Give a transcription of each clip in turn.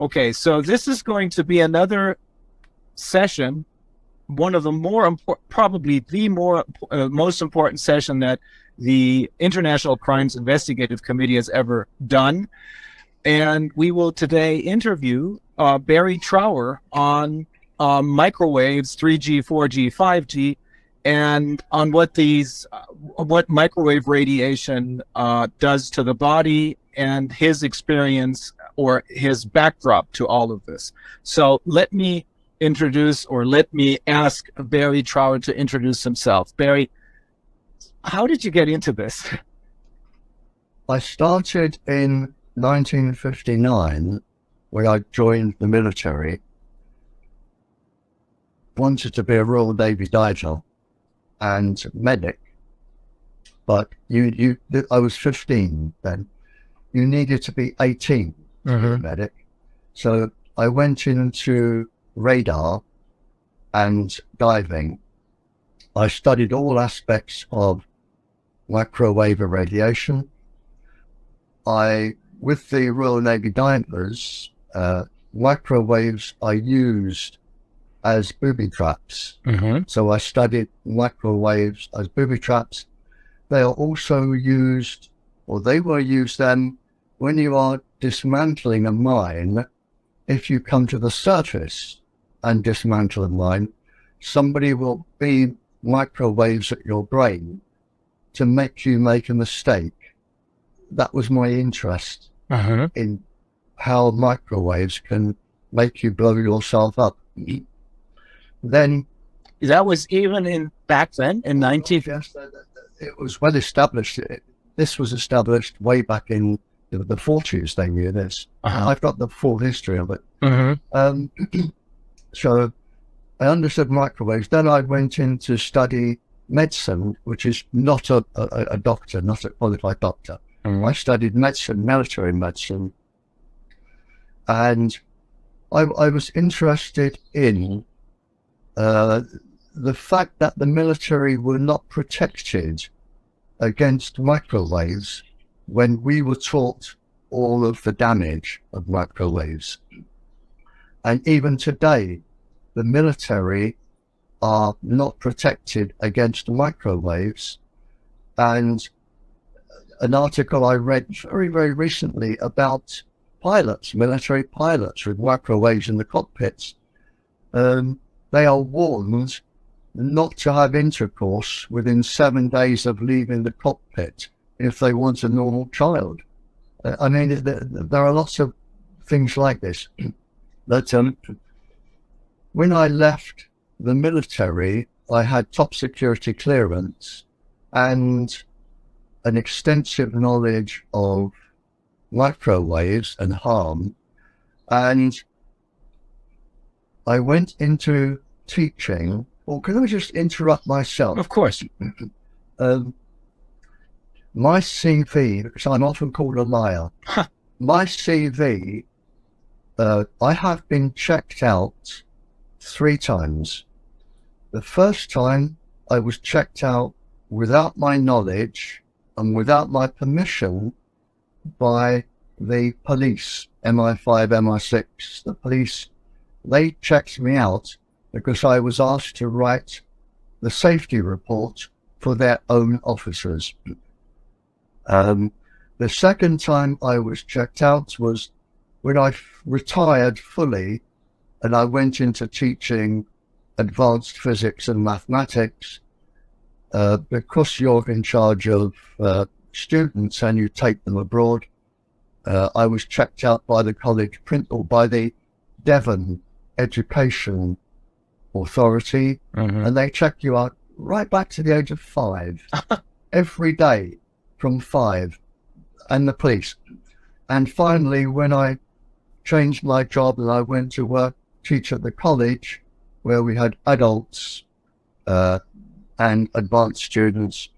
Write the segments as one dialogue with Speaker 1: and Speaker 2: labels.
Speaker 1: Okay, so this is going to be another session, one of the more important, probably the most important session that the International Crimes Investigative Committee has ever done. And we will today interview Barry Trower on microwaves, 3G, 4G, 5G, and on what microwave radiation does to the body and his experience or his backdrop to all of this. So let me ask Barry Trower to introduce himself. Barry, how did you get into this?
Speaker 2: I started in 1959 when I joined the military. Wanted to be a Royal Navy diver and medic, but I was 15 then. You needed to be 18 to be a medic. So I went into radar and diving. I studied all aspects of microwave irradiation. With the Royal Navy divers, microwaves are used as booby traps. So I studied microwaves as booby traps. They are also used, or they were used then, when you are dismantling a mine. If you come to the surface and dismantle a mine, somebody will beam microwaves at your brain to make you make a mistake. That was my interest in how microwaves can make you blow yourself up. Then
Speaker 1: that was even back then in 19.
Speaker 2: Yes, it was well established. This was established way back in the 40s. They knew this. I've got the full history of it. So I understood microwaves. Then I went in to study medicine, which is not a doctor, not a qualified doctor. I studied medicine, military medicine, and I was interested in the fact that the military were not protected against microwaves when we were taught all of the damage of microwaves. And even today, the military are not protected against microwaves. And an article I read very, very recently about pilots, military pilots with microwaves in the cockpits, they are warned not to have intercourse within 7 days of leaving the cockpit if they want a normal child. I mean, there are lots of things like this. But when I left the military, I had top security clearance and an extensive knowledge of microwaves and harm, and I went into teaching. Or can I just interrupt myself?
Speaker 1: Of course.
Speaker 2: My CV, because I'm often called a liar, my CV, I have been checked out 3 times. The first time I was checked out without my knowledge and without my permission by the police, MI5, MI6, the police. They checked me out because I was asked to write the safety report for their own officers. The second time I was checked out was when I retired fully and I went into teaching advanced physics and mathematics. Because you're in charge of students and you take them abroad, I was checked out by the college principal, by the Devon Education Authority, and they check you out right back to the age of 5, every day from 5, and the police. And finally, when I changed my job and I went to work, teach at the college, where we had adults and advanced students,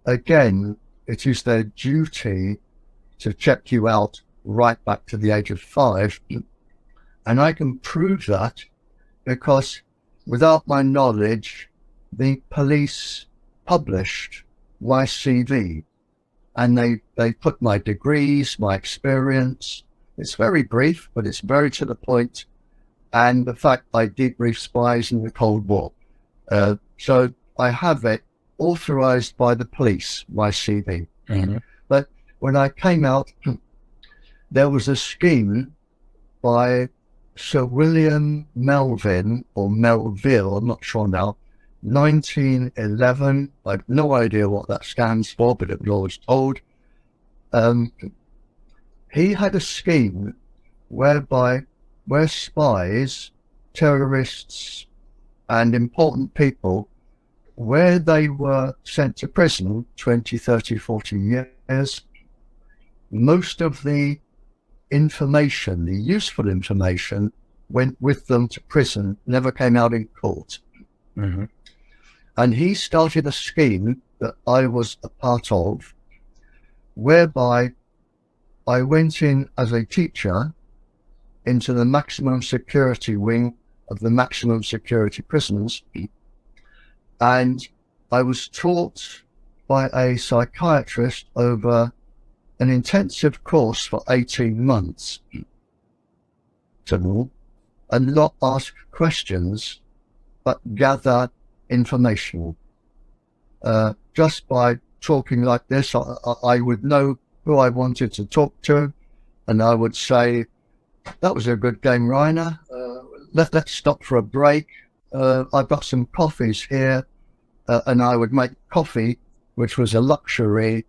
Speaker 2: again, it is their duty to check you out right back to the age of 5. And I can prove that because without my knowledge, the police published my CV and they put my degrees, my experience, It's very brief, but it's very to the point. And the fact I debriefed spies in the Cold War. So I have it authorized by the police, my CV.
Speaker 1: Mm-hmm.
Speaker 2: But when I came out, there was a scheme by Sir William Melvin, or Melville, I'm not sure now, 1911. I have no idea what that stands for, but it was always told. He had a scheme where spies, terrorists, and important people, where they were sent to prison 20, 30, 40 years, most of the information, the useful information, went with them to prison, never came out in court.
Speaker 1: Mm-hmm.
Speaker 2: And he started a scheme that I was a part of, whereby I went in as a teacher into the maximum security wing of the maximum security prisons, and I was taught by a psychiatrist over an intensive course for 18 months to not ask questions, but gather information. Just by talking like this, I would know who I wanted to talk to, and I would say, that was a good game, Rainer. Let's stop for a break. I've got some coffees here, and I would make coffee, which was a luxury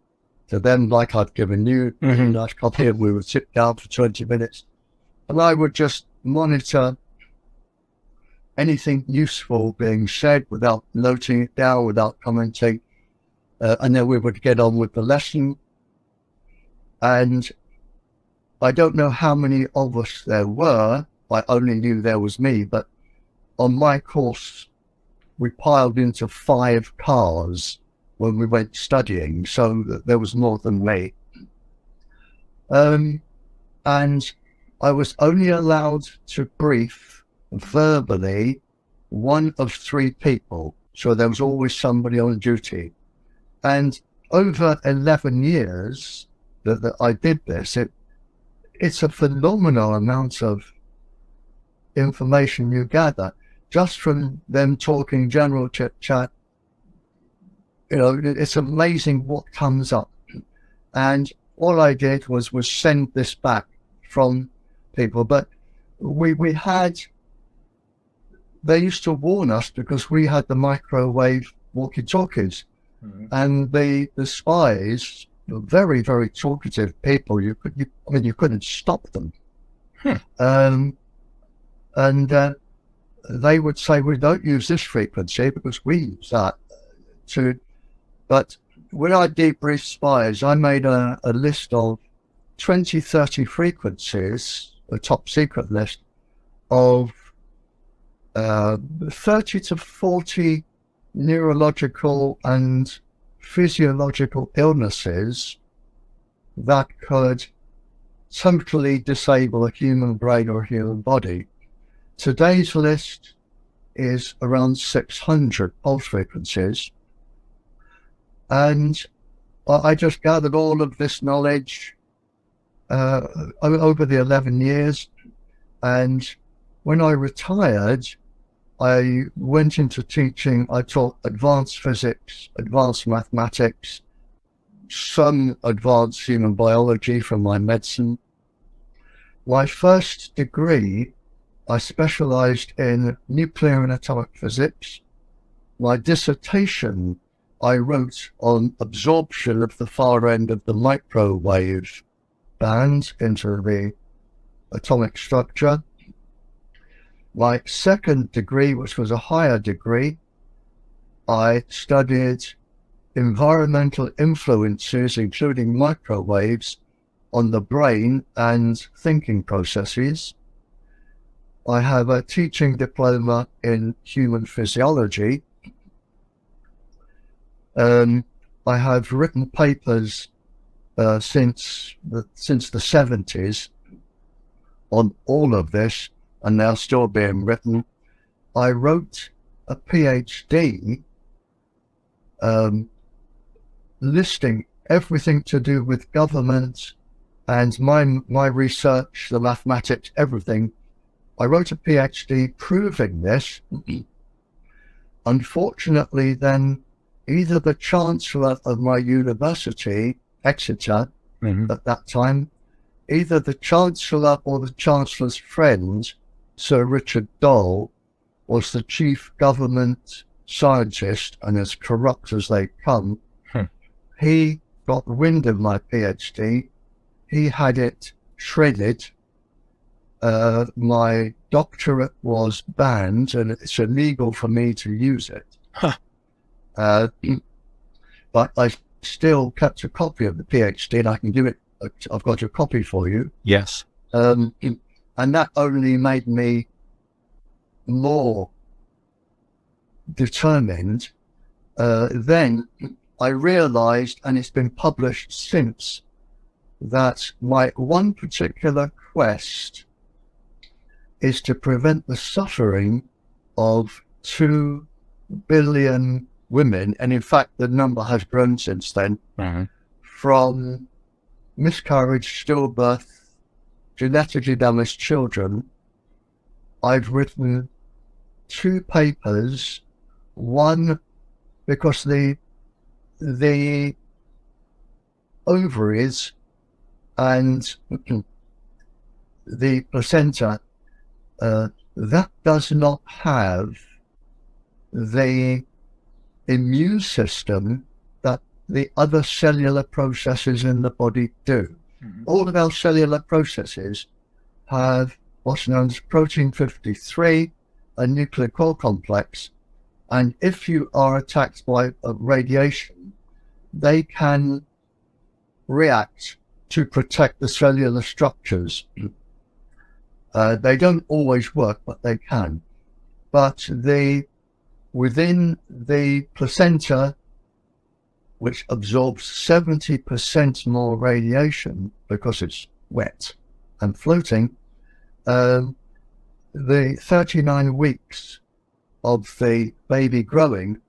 Speaker 2: to them, like I'd given you a nice coffee, and we would sit down for 20 minutes. And I would just monitor anything useful being said without noting it down, without commenting. And then we would get on with the lesson. And I don't know how many of us there were. I only knew there was me, but on my course, we piled into 5 cars when we went studying, so there was more than me. And I was only allowed to brief verbally 1 of 3 people, so there was always somebody on duty. And over 11 years that I did this, it's a phenomenal amount of information you gather just from them talking general chit chat. You know, it's amazing what comes up. And all I did was send this back from people. But they used to warn us because we had the microwave walkie-talkies. Mm-hmm. And the spies were very, very talkative people. You couldn't stop them. They would say, we don't use this frequency because we use that too. But when I debriefed spies, I made a list of 20, 30 frequencies, a top secret list of 30 to 40 neurological and physiological illnesses that could totally disable a human brain or human body. Today's list is around 600 pulse frequencies. And I just gathered all of this knowledge over the 11 years. And when I retired, I went into teaching. I taught advanced physics, advanced mathematics, some advanced human biology from my medicine. My first degree, I specialized in nuclear and atomic physics. My dissertation, I wrote on absorption of the far end of the microwave band into the atomic structure. My second degree, which was a higher degree, I studied environmental influences, including microwaves, on the brain and thinking processes. I have a teaching diploma in human physiology. I have written papers since the 70s on all of this, and they're still being written. I wrote a PhD listing everything to do with government And my research, the mathematics, everything, I wrote a PhD proving this. Unfortunately, then, either the chancellor of my university, Exeter, at that time, either the chancellor or the chancellor's friend, Sir Richard Dole, was the chief government scientist, and as corrupt as they come, he got wind of my PhD. He had it shredded. My doctorate was banned, and it's illegal for me to use it. But I still kept a copy of the PhD, and I can give it. I've got a copy for you.
Speaker 1: Yes.
Speaker 2: And that only made me more determined. Then I realized, and it's been published since, that my one particular quest is to prevent the suffering of 2 billion women, and in fact the number has grown since then, from miscarriage, stillbirth, genetically damaged children. I've written 2 papers, one because the ovaries and the placenta, that does not have the immune system that the other cellular processes in the body do. All of our cellular processes have what's known as protein 53, a nuclear core complex, and if you are attacked by radiation, they can react to protect the cellular structures. They don't always work, but they can. But within the placenta, which absorbs 70% more radiation because it's wet and floating, the 39 weeks of the baby growing,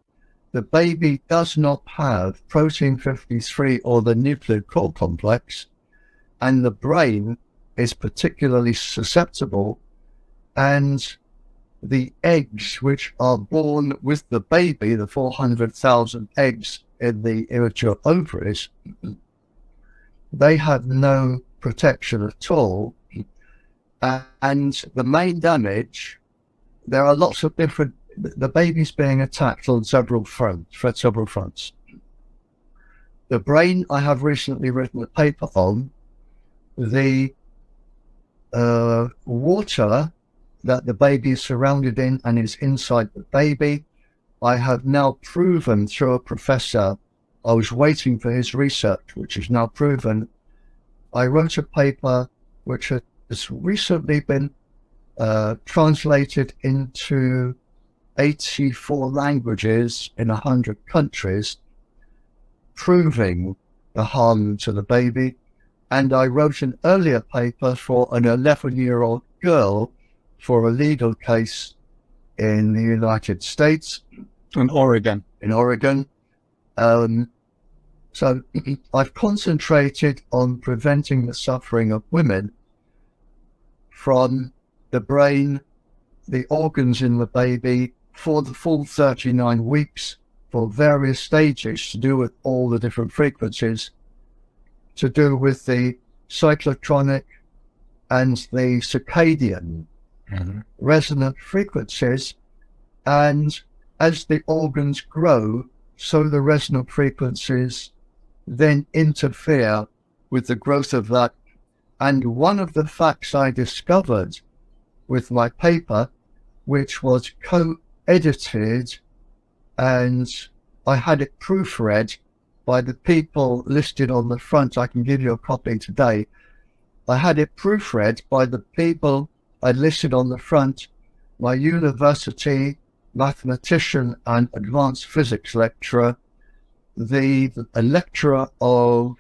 Speaker 2: the baby does not have protein 53 or the nuclear core complex, and the brain is particularly susceptible, and the eggs which are born with the baby, the 400,000 eggs in the immature ovaries, they have no protection at all. And the main damage, there are lots of different, the baby's being attacked on several fronts. The brain, I have recently written a paper on. The water that the baby is surrounded in and is inside the baby, I have now proven through a professor. I was waiting for his research, which is now proven. I wrote a paper which has recently been translated into 84 languages in 100 countries, proving the harm to the baby. And I wrote an earlier paper for an 11-year-old girl for a legal case in the United States.
Speaker 1: In Oregon.
Speaker 2: So I've concentrated on preventing the suffering of women from the brain, the organs in the baby, for the full 39 weeks, for various stages to do with all the different frequencies, to do with the cyclotronic and the circadian resonant frequencies. And as the organs grow, so the resonant frequencies then interfere with the growth of that. And one of the facts I discovered with my paper, which was co-edited, and I had it proofread by the people listed on the front. I can give you a copy today. I had it proofread by the people I listed on the front, my university mathematician and advanced physics lecturer, a lecturer of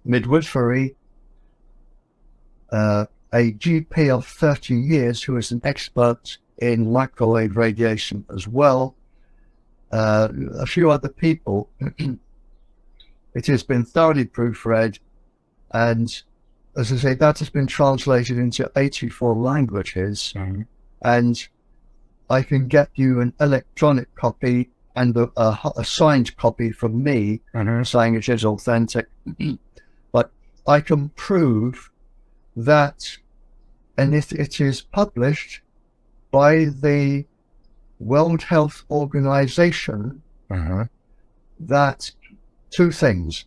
Speaker 2: midwifery, a GP of 30 years who is an expert in microwave radiation as well, a few other people. It has been thoroughly proofread, and as I say, that has been translated into 84 languages, and I can get you an electronic copy and a signed copy from me saying it is authentic. But I can prove that, and if it is published by the World Health Organization, that two things: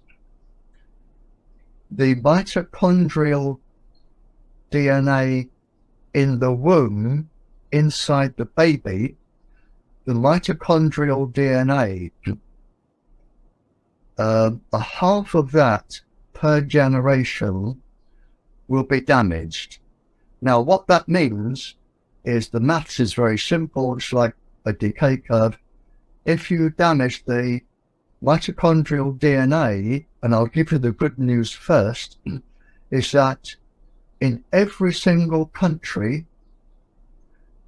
Speaker 2: the mitochondrial DNA in the womb inside the baby, the mitochondrial DNA, a half of that per generation will be damaged. Now, what that means is the maths is very simple. It's like a decay curve. If you damage the mitochondrial DNA, and I'll give you the good news first, is that in every single country,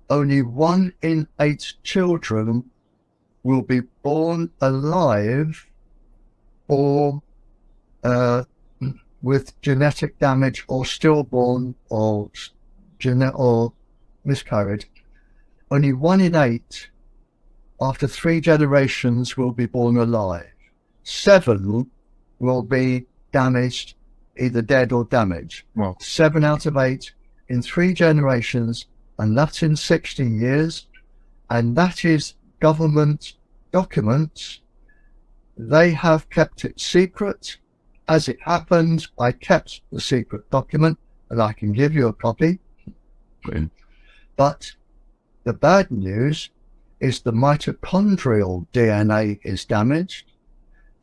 Speaker 2: only 1 in 8 children will be born alive or with genetic damage, or stillborn, or miscarried. Only 1 in 8 after 3 generations will be born alive. 7 will be damaged, either dead or damaged.
Speaker 1: Wow.
Speaker 2: 7 out of 8 in 3 generations, and that's in 60 years. And that is government documents. They have kept it secret. As it happened, I kept the secret document, and I can give you a copy. But the bad news is the mitochondrial DNA is damaged,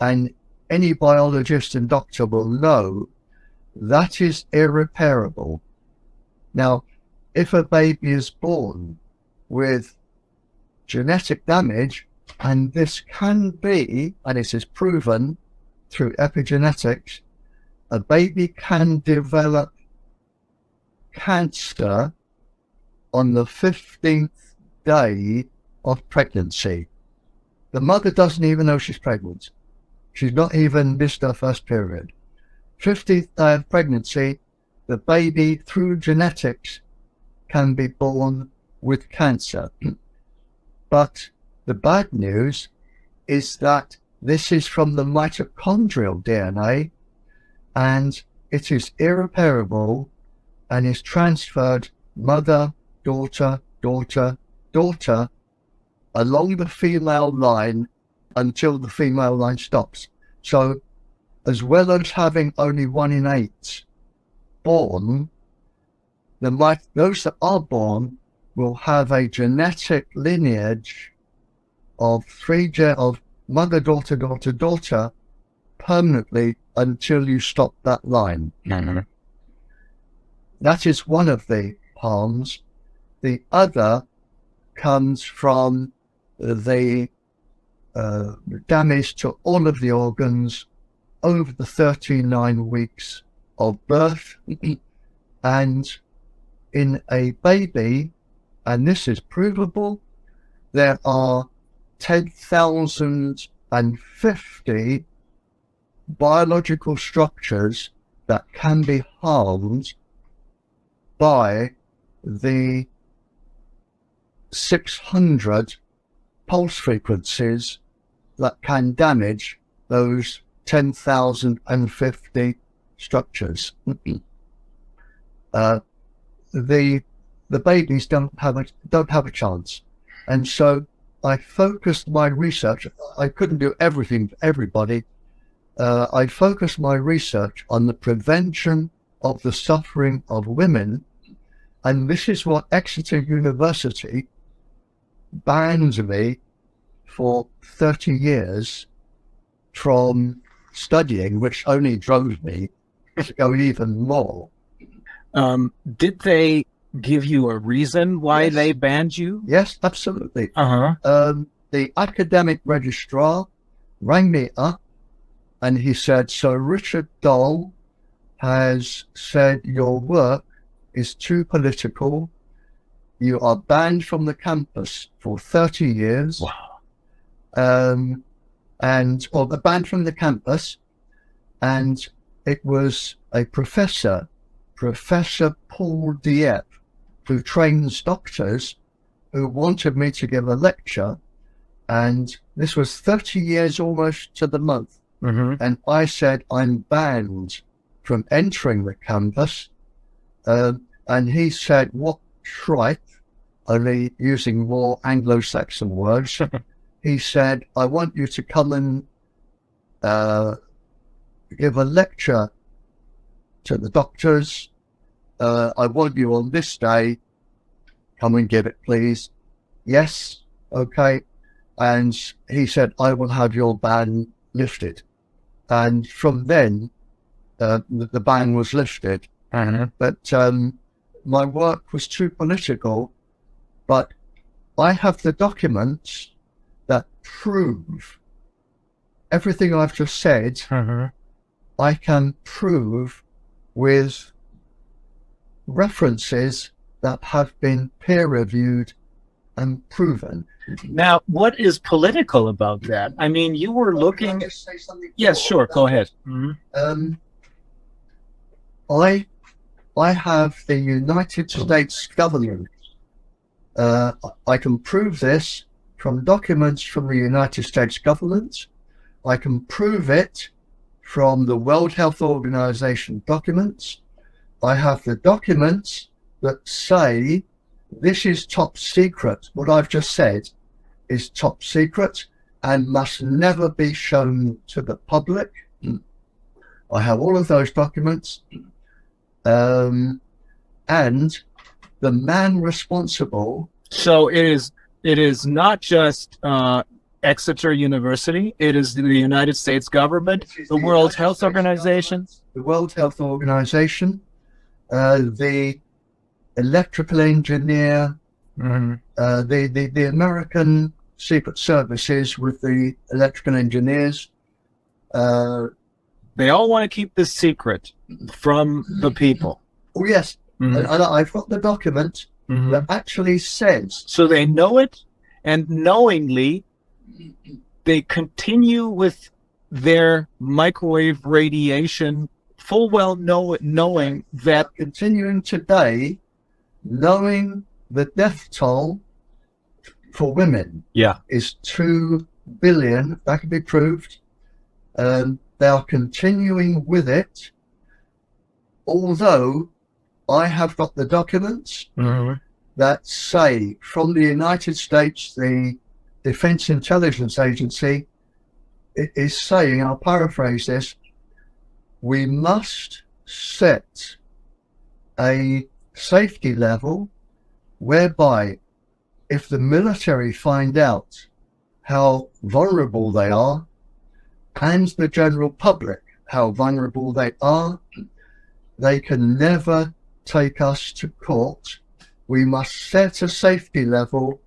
Speaker 2: and any biologist and doctor will know that is irreparable. Now, if a baby is born with genetic damage, and this can be, and it is proven through epigenetics, a baby can develop cancer on the 15th day of pregnancy. The mother doesn't even know she's pregnant. She's not even missed her first period. 15th day of pregnancy, the baby, through genetics, can be born with cancer. But the bad news is that this is from the mitochondrial DNA, and it is irreparable and is transferred mother, daughter, daughter, daughter along the female line until the female line stops. So as well as having only 1 in 8 born, those that are born will have a genetic lineage of of mother, daughter, daughter, daughter permanently until you stop that line. That is one of the harms. The other comes from the damage to all of the organs over the 39 weeks of birth. And in a baby, and this is provable, there are 10,050 biological structures that can be harmed by the 600 pulse frequencies that can damage those 10,050 structures. The babies don't have a chance, and so I focused my research. I couldn't do everything for everybody. I focused my research on the prevention of the suffering of women, and this is what Exeter University banned me for 30 years from studying, which only drove me to go even more.
Speaker 1: Did they give you a reason why they banned you?
Speaker 2: Yes, absolutely. The academic registrar rang me up and he said, "Sir Richard Dole has said your work is too political. You are banned from the campus for 30 years. Wow. Banned from the campus, and it was a professor, Professor Paul Dieppe, who trains doctors, who wanted me to give a lecture, and this was 30 years almost to the month. And I said, I'm banned from entering the campus. And he said, what tripe, only using more Anglo-Saxon words. He said, I want you to come and give a lecture to the doctors. I want you on this day. Come and give it, please. Yes, okay. And he said, I will have your ban lifted. And from then, the ban was lifted. But my work was too political. But I have the documents that prove everything I've just said. I can prove with references that have been peer-reviewed and proven.
Speaker 1: Now, what is political about that? I mean, you were looking... Yes, sure, go ahead.
Speaker 2: I have the United States government. I can prove this from documents from the United States government. I can prove it from the World Health Organization documents. I have the documents that say this is top secret. What I've just said is top secret and must never be shown to the public. I have all of those documents. And the man responsible...
Speaker 1: So it is not just Exeter University, it is the United States government, the World Health Organization.
Speaker 2: The World Health Organization, the electrical engineer, the American Secret Services with the electrical engineers.
Speaker 1: They all want to keep this secret from the people.
Speaker 2: Oh, yes. And I've got the document that actually says...
Speaker 1: So they know it, and knowingly, they continue with their microwave radiation, full well knowing that...
Speaker 2: Continuing today, knowing the death toll for women is 2 billion. That can be proved. They are continuing with it, although I have got the documents that say from the United States, the Defense Intelligence Agency, it is saying, I'll paraphrase this, we must set a safety level whereby if the military find out how vulnerable they are, and the general public how vulnerable they are, they can never take us to court. We must set a safety level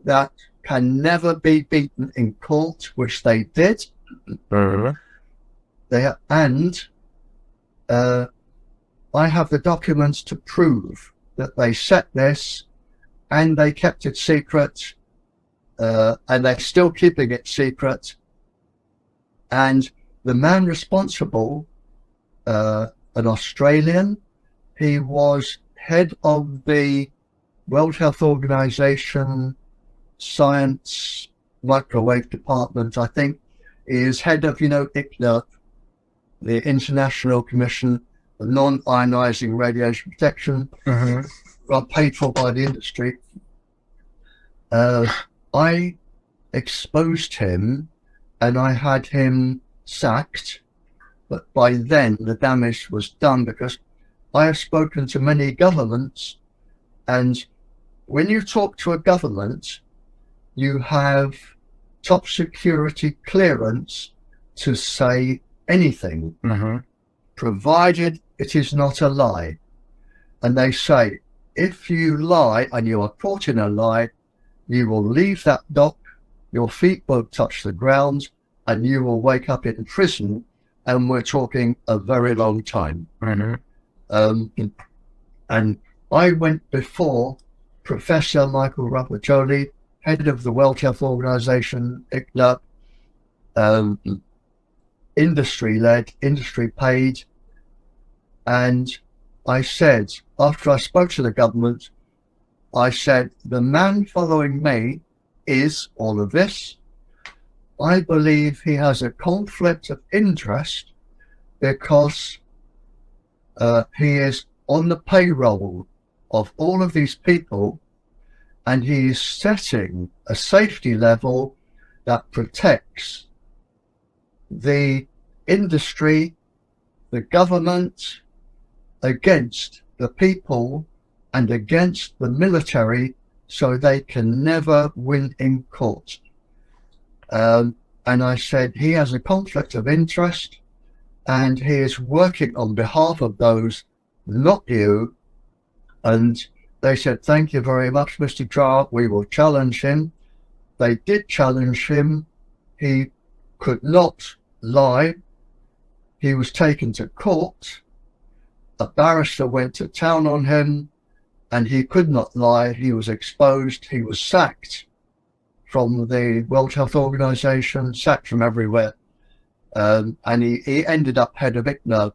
Speaker 2: that can never be beaten in court, which they did. I have the documents to prove that they set this and they kept it secret, and they're still keeping it secret. And the man responsible, an Australian, he was head of the World Health Organization Science Microwave Department, I think. He is head of, ICNIRP, the International Commission for Non-Ionizing Radiation Protection, are paid for by the industry. I exposed him and I had him sacked, but by then the damage was done, because I have spoken to many governments, and when you talk to a government, you have top security clearance to say anything, provided it is not a lie. And they say, if you lie and you are caught in a lie, you will leave that dock, your feet won't touch the ground, and you will wake up in prison, and we're talking a very long time. And I went before Professor Michael Rappacioli, head of the World Health Organization, ICNIRP, industry-led, industry-paid. And I said, after I spoke to the government, I said, the man following me is all of this. I believe he has a conflict of interest because he is on the payroll of all of these people, and he is setting a safety level that protects the industry, the government, against the people and against the military, so they can never win in court. And I said, he has a conflict of interest, and he is working on behalf of those, not you. And they said, thank you very much, Mr. Trower, we will challenge him. They did challenge him. He could not lie. He was taken to court. A barrister went to town on him, and he could not lie. He was exposed. He was sacked from the World Health Organization, sacked from everywhere. And he ended up head of ICNIRP,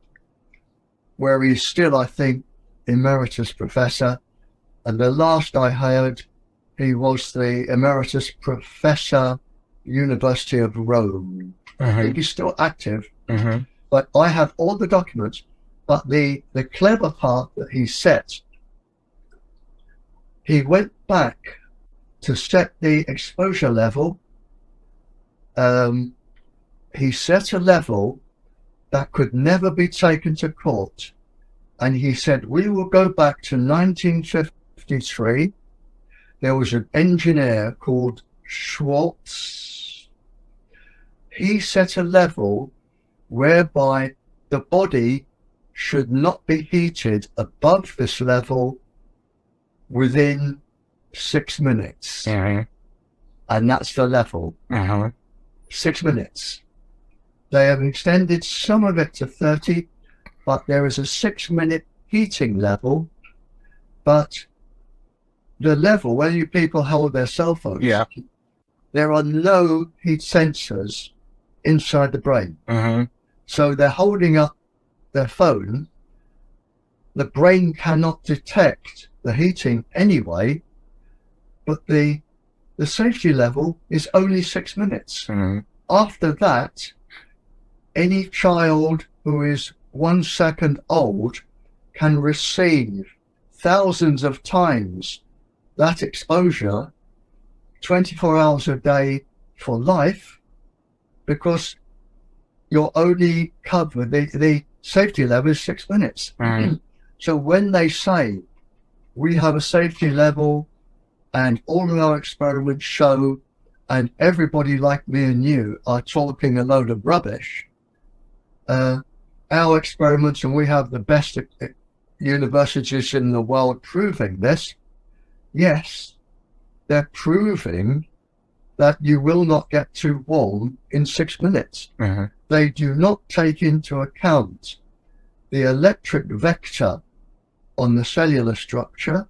Speaker 2: where he's still, I think, emeritus professor. And the last I heard, he was the emeritus professor, University of Rome. I think he's still active. But I have all the documents. But the clever part that he set, he went back to set the exposure level. He set a level that could never be taken to court. And he said, we will go back to 1953. There was an engineer called Schwartz. He set a level whereby the body should not be heated above this level within 6 minutes. And that's the level. 6 minutes. They have extended some of it to 30, but there is a 6-minute heating level. But the level where you people hold their cell phones, there are no heat sensors inside the brain. So they're holding up their phone. The brain cannot detect the heating anyway, but the safety level is only 6 minutes. After that, any child who is 1 second old can receive thousands of times that exposure 24 hours a day for life, because you're only covered, the safety level is 6 minutes. So when they say we have a safety level and all of our experiments show, and everybody like me and you are talking a load of rubbish, our experiments, and we have the best universities in the world proving this, yes, they're proving that you will not get too warm in 6 minutes. They do not take into account the electric vector on the cellular structure,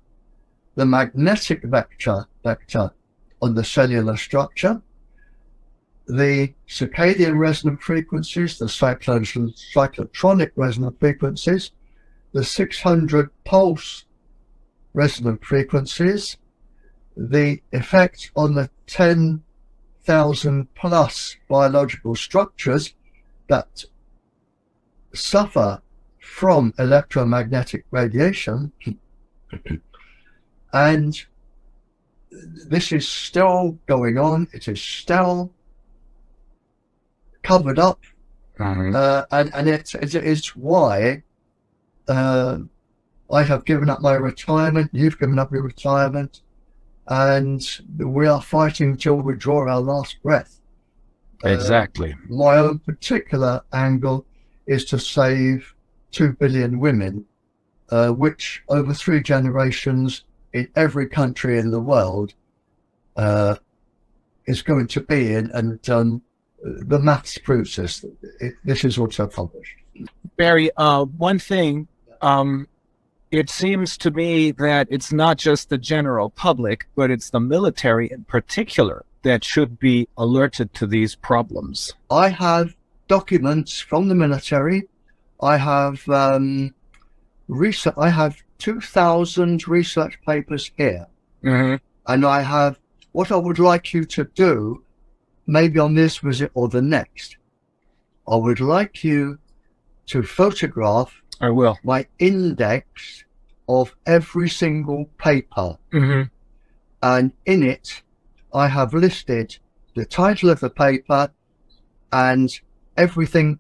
Speaker 2: the magnetic vector on the cellular structure, the circadian resonant frequencies, the cyclotronic resonant frequencies, the 600 pulse resonant frequencies, the effect on the 10,000 plus biological structures that suffer from electromagnetic radiation. And this is still going on. It is still covered up, and it's why I have given up my retirement. You've given up your retirement, and we are fighting till we draw our last breath.
Speaker 1: Exactly.
Speaker 2: My own particular angle is to save 2 billion women, which over 3 generations in every country in the world is going to be in, and the maths proves this. This is also published.
Speaker 1: Barry, one thing, it seems to me that it's not just the general public, but it's the military in particular that should be alerted to these problems.
Speaker 2: I have documents from the military. I have research. I have 2,000 research papers here, and I have what I would like you to do, maybe on this visit or the next. I would like you to photograph.
Speaker 1: I will.
Speaker 2: My index of every single paper, and in it, I have listed the title of the paper and everything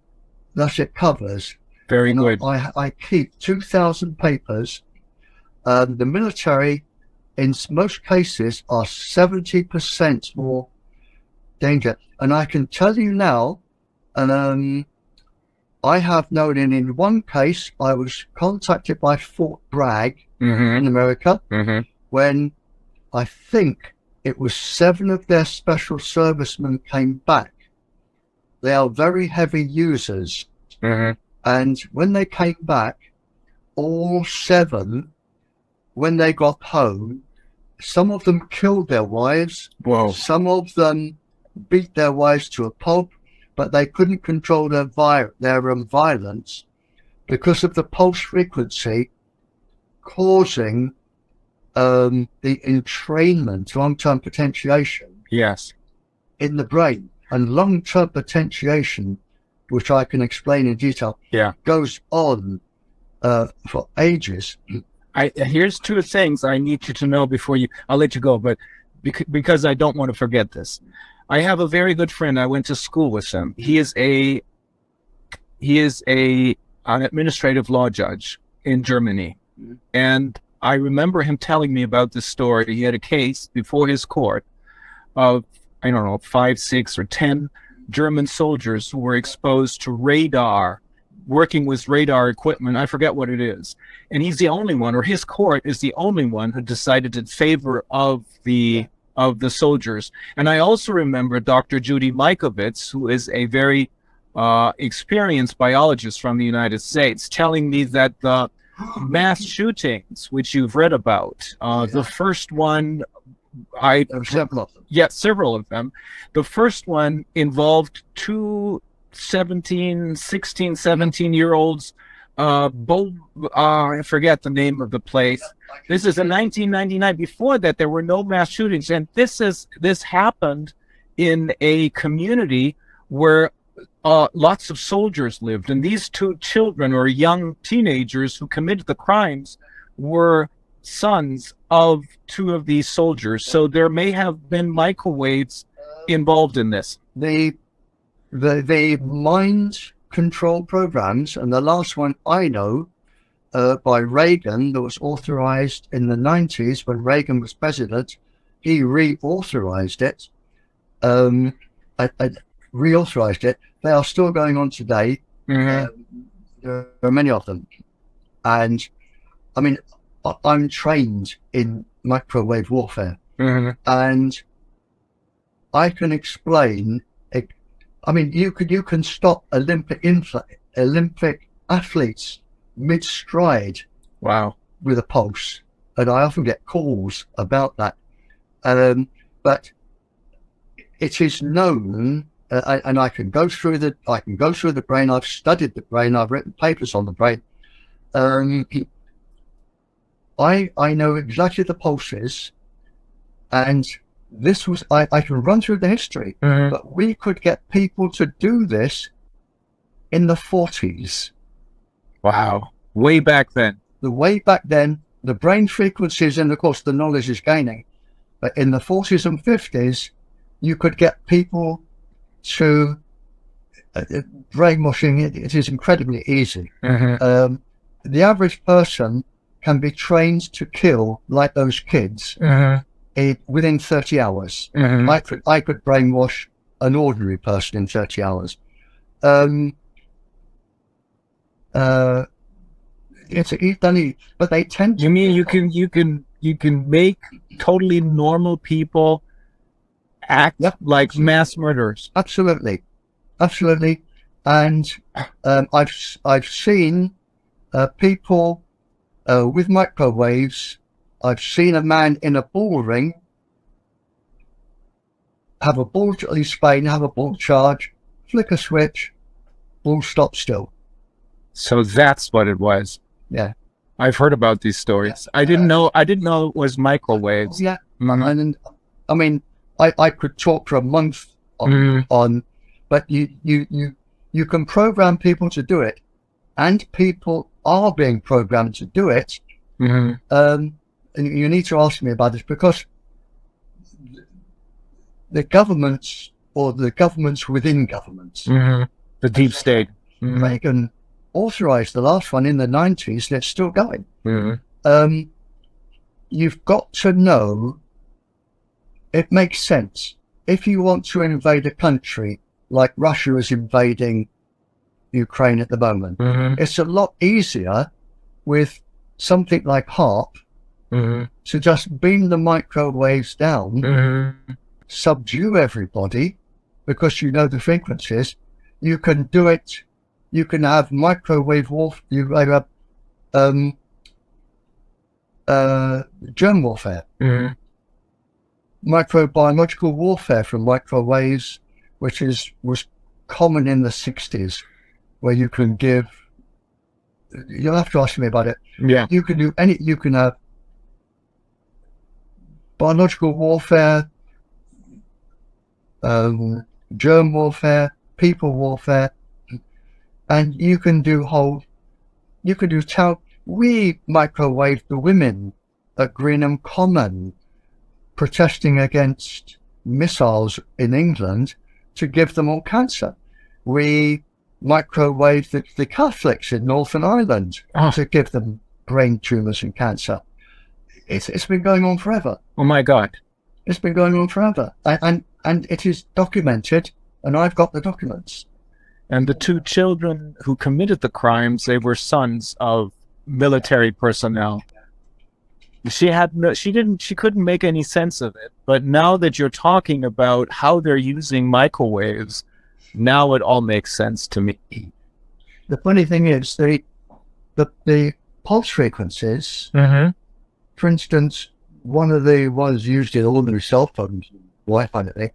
Speaker 2: that it covers.
Speaker 1: Very good.
Speaker 2: I keep 2,000 papers. The military, in most cases, are 70% more danger. And I can tell you now, I have known in one case, I was contacted by Fort Bragg in America when I think it was 7 of their special servicemen came back. They are very heavy users. And when they came back, all 7, when they got home, some of them killed their wives.
Speaker 1: Whoa.
Speaker 2: Some of them beat their wives to a pulp, but they couldn't control their violence because of the pulse frequency causing the entrainment, long-term potentiation in the brain. And long-term potentiation, which I can explain in detail, goes on for ages.
Speaker 1: Here's 2 things I need you to know before I'll let you go, but because I don't want to forget this. I have a very good friend. I went to school with him. He is an administrative law judge in Germany. And I remember him telling me about this story. He had a case before his court of, I don't know, 5, 6, or 10 German soldiers who were exposed to radar, working with radar equipment. I forget what it is. And he's the only one, or his court is the only one, who decided in favor of the soldiers. And I also remember Dr. Judy Mikovits, who is a very experienced biologist from the United States, telling me that the mass shootings, which you've read about, the first one, several of them. The first one involved 2 16, 17-year-olds. I forget the name of the place. This is in 1999. Before that, there were no mass shootings, and this happened in a community where lots of soldiers lived, and these 2 children or young teenagers who committed the crimes were sons of 2 of these soldiers. So there may have been microwaves involved in this.
Speaker 2: The mind control programs, and the last one I know by Reagan, that was authorized in the 90s when Reagan was president. He reauthorized it. Reauthorized it. They are still going on today. There are many of them. And I mean, I'm trained in microwave warfare, and I can explain it. I mean, you can stop Olympic athletes mid-stride.
Speaker 1: Wow.
Speaker 2: With a pulse, and I often get calls about that. But it is known, and I can go through the brain. I've studied the brain. I've written papers on the brain. I know exactly the pulses, and this was, I can run through the history, but we could get people to do this in the 40s.
Speaker 1: Wow. Way back then.
Speaker 2: Way back then, the brain frequencies, and of course the knowledge is gaining, but in the 40s and 50s, you could get people to brainwashing. It is incredibly easy. The average person can be trained to kill like those kids within 30 hours. I could brainwash an ordinary person in 30 hours. But they tend to.
Speaker 1: You mean you can make totally normal people act like mass murderers?
Speaker 2: Absolutely, and I've seen people with microwaves. I've seen a man in a ball ring have a ball charge, flick a switch, full stop still.
Speaker 1: So that's what it was.
Speaker 2: Yeah.
Speaker 1: I've heard about these stories. I didn't know it was microwaves.
Speaker 2: Yeah. And I mean, I could talk for a month on, but you can program people to do it, and people are being programmed to do it. And you need to ask me about this, because the governments, or the governments within governments,
Speaker 1: the deep state.
Speaker 2: Reagan authorized the last one in the 90s, and it's still going. You've got to know, it makes sense. If you want to invade a country like Russia is invading Ukraine at the moment, it's a lot easier with something like HARP to just beam the microwaves down, subdue everybody, because you know the frequencies. You can do it. You can have microwave warfare. You have germ warfare, microbiological warfare from microwaves, which was common in the 60s, where you can give. You'll have to ask me about it.
Speaker 1: Yeah.
Speaker 2: You can do any. You can have biological warfare, germ warfare, people warfare, and you can do we microwaved the women at Greenham Common protesting against missiles in England to give them all cancer. We microwaved the Catholics in Northern Ireland to give them brain tumours and cancer. It's been going on forever.
Speaker 1: Oh my God.
Speaker 2: It's been going on forever. And it is documented, and I've got the documents.
Speaker 1: And the two children who committed the crimes, they were sons of military personnel. She couldn't make any sense of it. But now that you're talking about how they're using microwaves, now it all makes sense to me.
Speaker 2: The funny thing is, the pulse frequencies, for instance, one of the ones used in ordinary cell phones, Wi-Fi,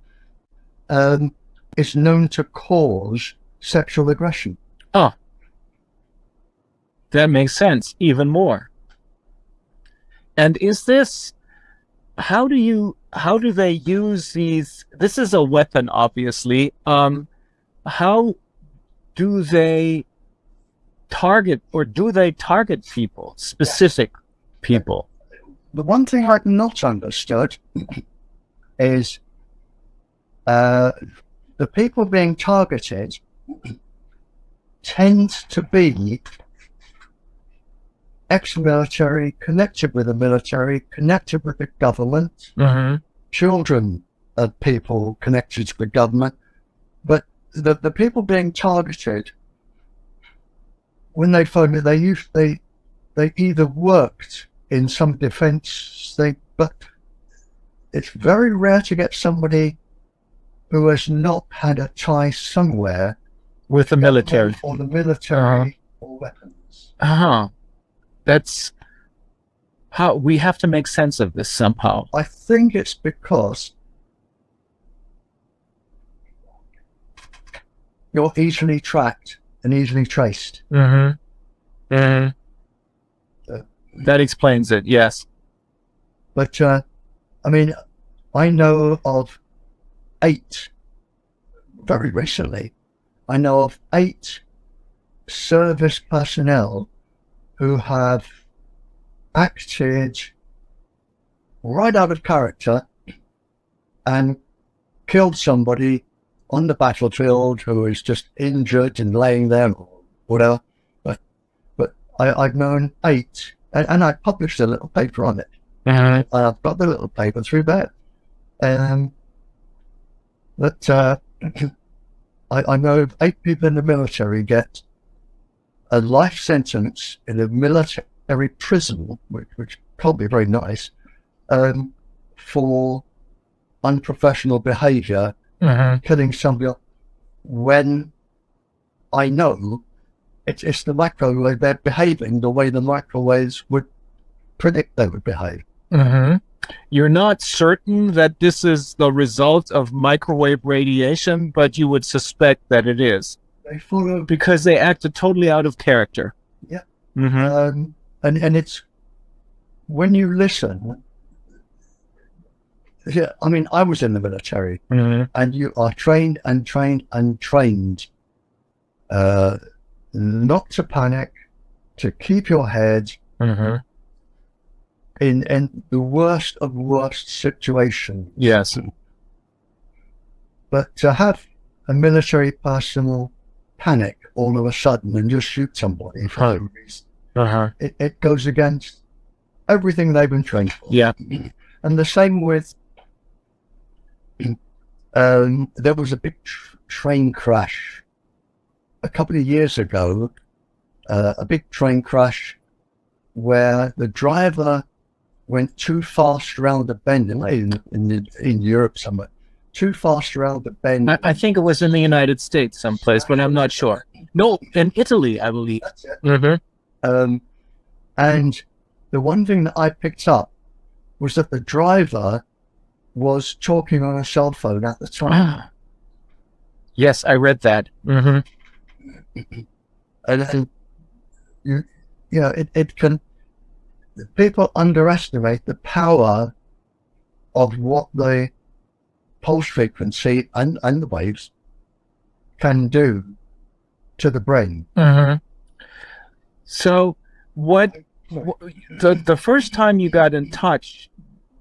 Speaker 2: is known to cause sexual aggression.
Speaker 1: Oh, that makes sense even more. And is this, how do they use these? This is a weapon, obviously. How do they target, or do they target people, specific people?
Speaker 2: The one thing I've not understood is the people being targeted tend to be ex-military, connected with the military, connected with the government, children of people connected to the government. But the people being targeted, when they phone me, they either worked in some defense thing, but it's very rare to get somebody who has not had a tie somewhere
Speaker 1: with the military,
Speaker 2: or the military, or weapons.
Speaker 1: That's how we have to make sense of this somehow.
Speaker 2: I think it's because you're easily tracked and easily traced.
Speaker 1: That explains it, yes.
Speaker 2: But I mean, I know of 8, very recently, I know of 8 service personnel who have acted right out of character and killed somebody on the battlefield who is just injured and laying there or whatever. But I've known 8, and I published a little paper on it. And I've got the little paper through that. But I know 8 people in the military get a life sentence in a military prison, which can't be very nice, for unprofessional behaviour, killing somebody. When I know it's the microwave, they're behaving the way the microwaves would predict they would behave.
Speaker 1: You're not certain that this is the result of microwave radiation, but you would suspect that it is.
Speaker 2: They follow
Speaker 1: because they acted totally out of character.
Speaker 2: Yeah.
Speaker 1: Mm-hmm.
Speaker 2: And it's when you listen. Yeah, I mean, I was in the military, and you are trained and trained and trained not to panic, to keep your head in the worst of worst situations.
Speaker 1: Yes.
Speaker 2: But to have a military personnel panic all of a sudden and just shoot somebody for no reason, it goes against everything they've been trained for.
Speaker 1: Yeah.
Speaker 2: And the same with there was a big train crash a couple of years ago, a big train crash where the driver went too fast around the bend in Europe somewhere, too fast around the bend.
Speaker 1: I think it was in the United States someplace, but I'm not sure. No, in Italy, I believe.
Speaker 2: That's it. And the one thing that I picked up was that the driver was talking on a cell phone at the time.
Speaker 1: Yes, I read that.
Speaker 2: And it can. People underestimate the power of what the pulse frequency and the waves can do to the brain.
Speaker 1: So, the first time you got in touch,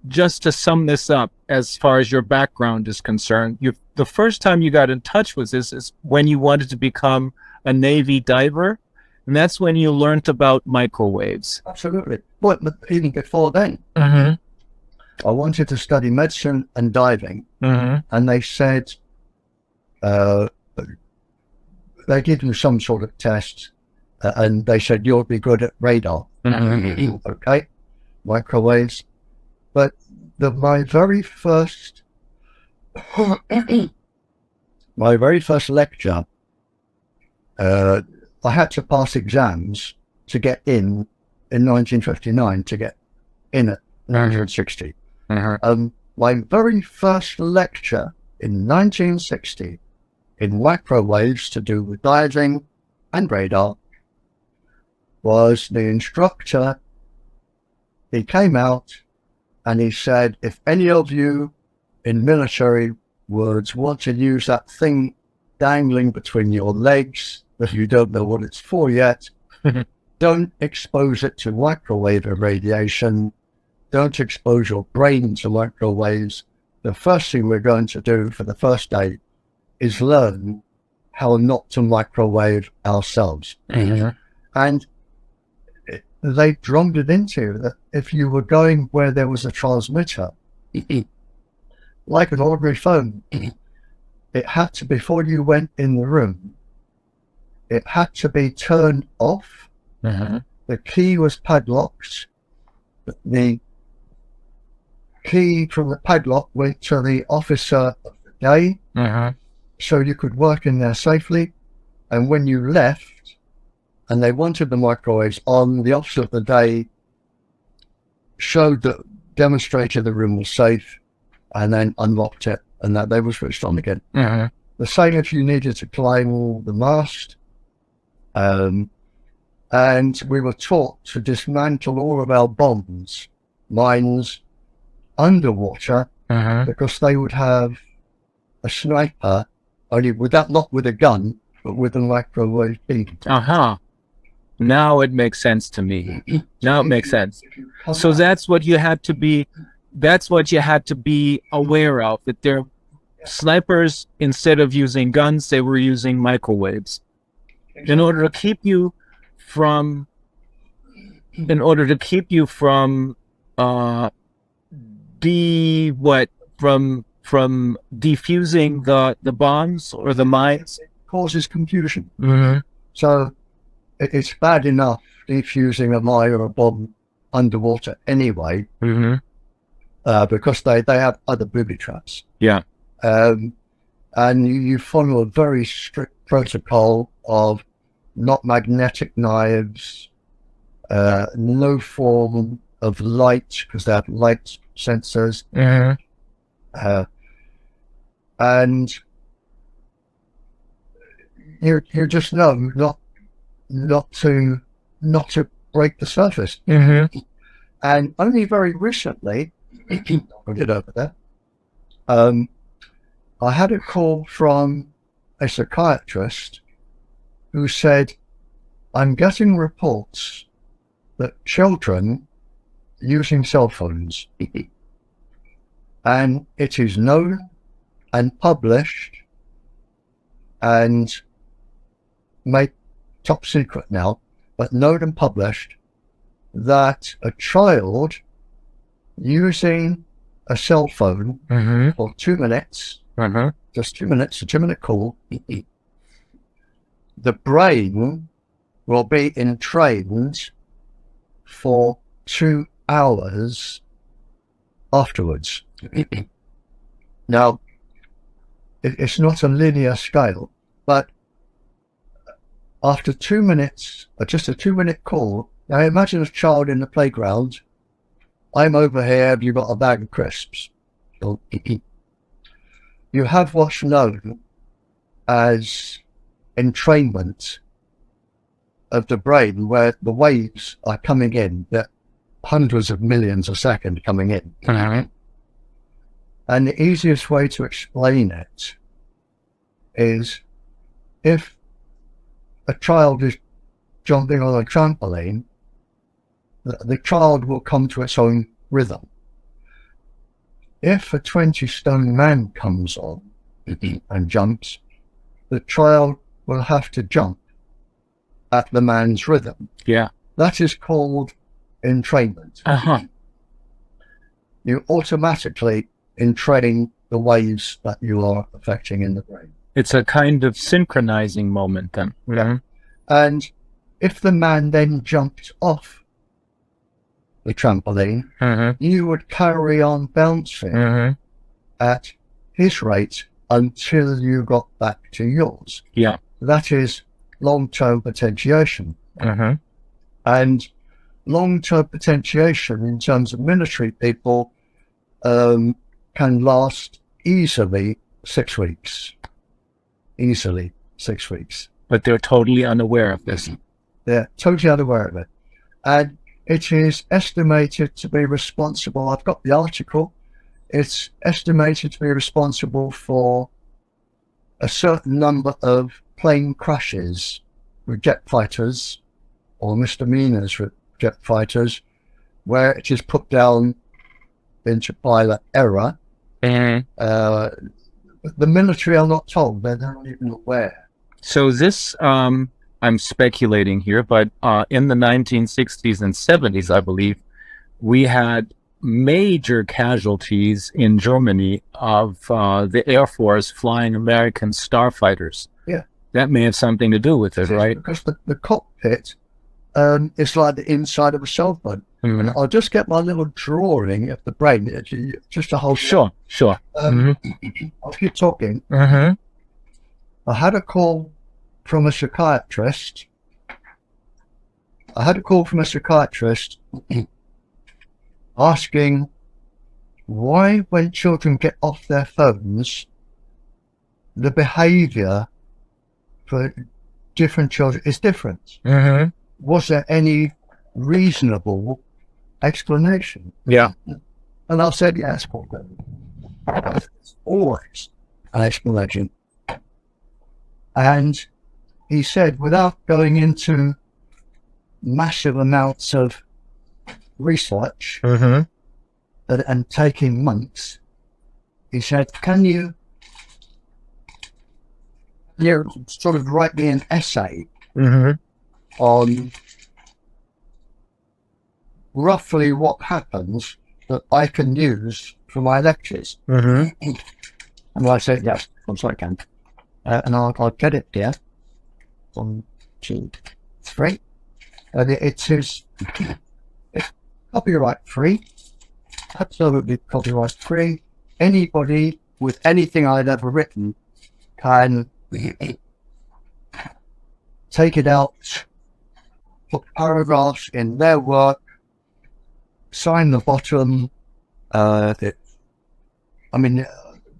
Speaker 1: just to sum this up, as far as your background is concerned, the first time you got in touch with this is when you wanted to become a Navy diver, and that's when you learned about microwaves.
Speaker 2: Absolutely. But even before then, I wanted to study medicine and diving, and they said they gave me some sort of test, and they said you'll be good at radar. Okay, microwaves. But my very first lecture, I had to pass exams to get in 1959 to get in at 1960. My very first lecture in 1960 in microwaves to do with diving and radar was the instructor. He came out and he said, if any of you in military words want to use that thing dangling between your legs that you don't know what it's for yet, don't expose it to microwave irradiation. Don't expose your brain to microwaves. The first thing we're going to do for the first day is learn how not to microwave ourselves. And they drummed it into that if you were going where there was a transmitter, like an ordinary phone, it had to, before you went in the room, it had to be turned off. The key was padlocked. The key from the padlock went to the officer of the day, so you could work in there safely. And when you left, and they wanted the microwaves on, the officer of the day demonstrated the room was safe, and then unlocked it, and that they were switched on again. The same if you needed to climb the mast. And we were taught to dismantle all of our bombs, mines, underwater, because they would have a sniper, only not with a gun, but with a microwave beam.
Speaker 1: Now it makes sense to me. Now it makes sense. So that's what you had to be. That's what you had to be aware of. That they're snipers, instead of using guns, they were using microwaves in order to keep you from. From defusing the bombs or the mines.
Speaker 2: It causes confusion. So it's bad enough defusing a mine or a bomb underwater anyway, because they have other booby traps. And you follow a very strict protocol of not magnetic knives, no form of light, because they have light sensors. And you just know not to break the surface. And only very recently, I'll get over there. I had a call from a psychiatrist who said, I'm getting reports that children using cell phones, and it is known and published and made top secret now, but known and published, that a child using a cell phone for 2 minutes, just 2 minutes, a 2-minute call, the brain will be entrained for 2 hours afterwards. Now, it's not a linear scale, but after 2 minutes, or just a 2-minute call, now imagine a child in the playground. I'm over here, have you got a bag of crisps? You have what's known as entrainment of the brain, where the waves are coming in, that hundreds of millions a second coming in. And the easiest way to explain it is, if a child is jumping on a trampoline, the child will come to its own rhythm. If a 20-stone man comes on and jumps, the child will have to jump at the man's rhythm.
Speaker 1: Yeah.
Speaker 2: That is called entrainment. You automatically entrain the waves that you are affecting in the brain.
Speaker 1: It's a kind of synchronizing moment then.
Speaker 2: And if the man then jumped off the trampoline, you would carry on bouncing at his rate until you got back to yours.
Speaker 1: Yeah.
Speaker 2: That is long-term potentiation. And long-term potentiation in terms of military people can last easily 6 weeks. Easily 6 weeks.
Speaker 1: But they're totally unaware of this.
Speaker 2: They're totally unaware of it. And it is estimated to be responsible, I've got the article, it's estimated to be responsible for a certain number of plane crashes with jet fighters, or misdemeanors with jet fighters, where it is put down into pilot error. The military are not told, they're not even aware.
Speaker 1: So this, I'm speculating here, but in the 1960s and 70s, I believe, we had major casualties in Germany of the Air Force flying American starfighters.
Speaker 2: Yeah.
Speaker 1: That may have something to do with it, right?
Speaker 2: Because the cockpit is like the inside of a cell phone. And I'll just get my little drawing of the brain, just to hold.
Speaker 1: Sure.
Speaker 2: I'll keep talking. I had a call from a psychiatrist. Asking why, when children get off their phones, the behavior for different children is different. Was there any reasonable explanation?
Speaker 1: Yeah.
Speaker 2: And I said, yes, it's always an explanation. And he said, without going into massive amounts of research and taking months, he said, can you sort of write me an essay on roughly what happens that I can use for my lectures? And I said, yes, I'm sorry, I can. And I'll get it there. 1, 2, 3. And it is copyright free, absolutely copyright free. Anybody with anything I'd ever written can take it out, put paragraphs in their work, sign the bottom. I mean,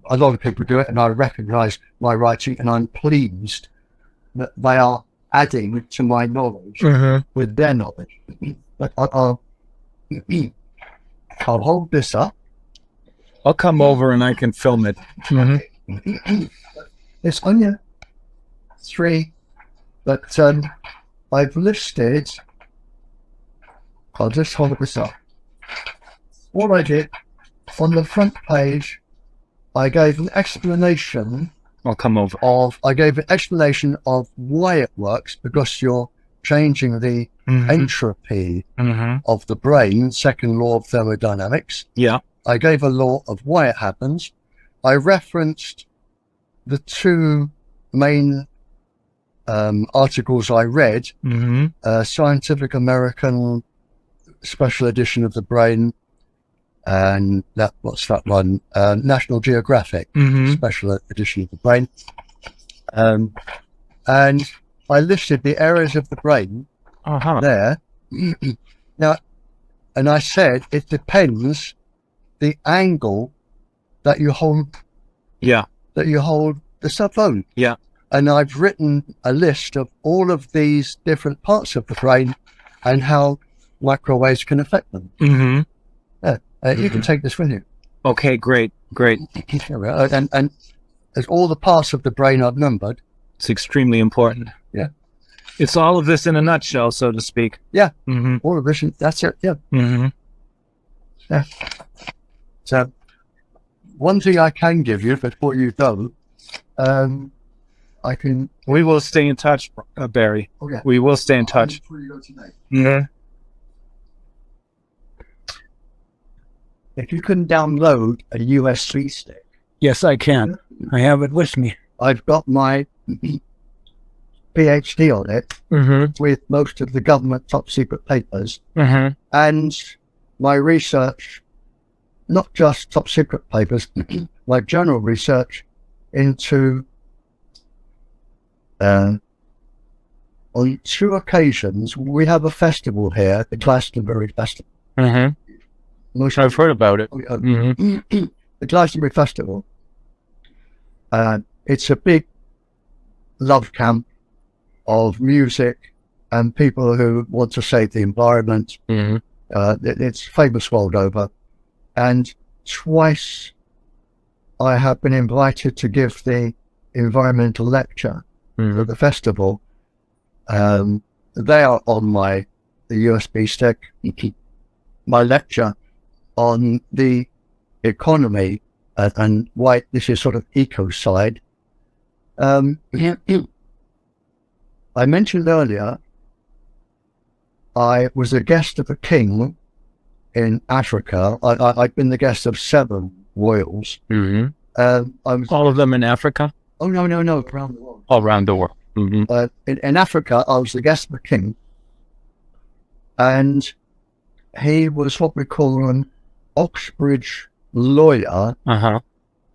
Speaker 2: a lot of people do it, and I recognise my writing, and I'm pleased that they are adding to my knowledge with their knowledge. But I'll hold this up.
Speaker 1: I'll come over and I can film it.
Speaker 2: It's only 3, but I've listed. I'll just hold this up. What I did on the front page, I gave an explanation.
Speaker 1: I'll come over.
Speaker 2: I gave an explanation of why it works, because you're changing the entropy of the brain, second law of thermodynamics.
Speaker 1: Yeah.
Speaker 2: I gave a law of why it happens. I referenced the 2 main articles I read, Scientific American special edition of the brain, and what's that one? National Geographic special edition of the brain. And I listed the areas of the brain there. Now, and I said it depends the angle that you hold.
Speaker 1: Yeah.
Speaker 2: That you hold the cell phone.
Speaker 1: Yeah. And
Speaker 2: I've written a list of all of these different parts of the brain and how microwaves can affect them. You can take this with you.
Speaker 1: Okay, great.
Speaker 2: And as all the parts of the brain are numbered.
Speaker 1: It's extremely important.
Speaker 2: Yeah.
Speaker 1: It's all of this in a nutshell, so to speak.
Speaker 2: Yeah. All of this, that's it. Yeah. Yeah. So, one thing I can give you before you go, I can.
Speaker 1: We will stay in touch, Barry.
Speaker 2: Okay.
Speaker 1: We will stay in touch.
Speaker 2: Before you go today. If you can download a USB stick.
Speaker 1: Yes, I can. I have it with me.
Speaker 2: I've got my PhD on it with most of the government top secret papers and my research, not just top secret papers, my general research into on 2 occasions we have a festival here, the Glastonbury Festival.
Speaker 1: I've heard about it.
Speaker 2: The Glastonbury Festival. It's a big love camp of music and people who want to save the environment. It's famous world over. And twice I have been invited to give the environmental lecture at the festival. They are on the USB stick. My lecture on the economy and why this is sort of eco side. I mentioned earlier, I was a guest of a king in Africa. I'd been the guest of 7 royals. I was,
Speaker 1: all of them in Africa?
Speaker 2: Oh, no, around the world.
Speaker 1: All around the world.
Speaker 2: In Africa, I was the guest of a king. And he was what we call an Oxbridge lawyer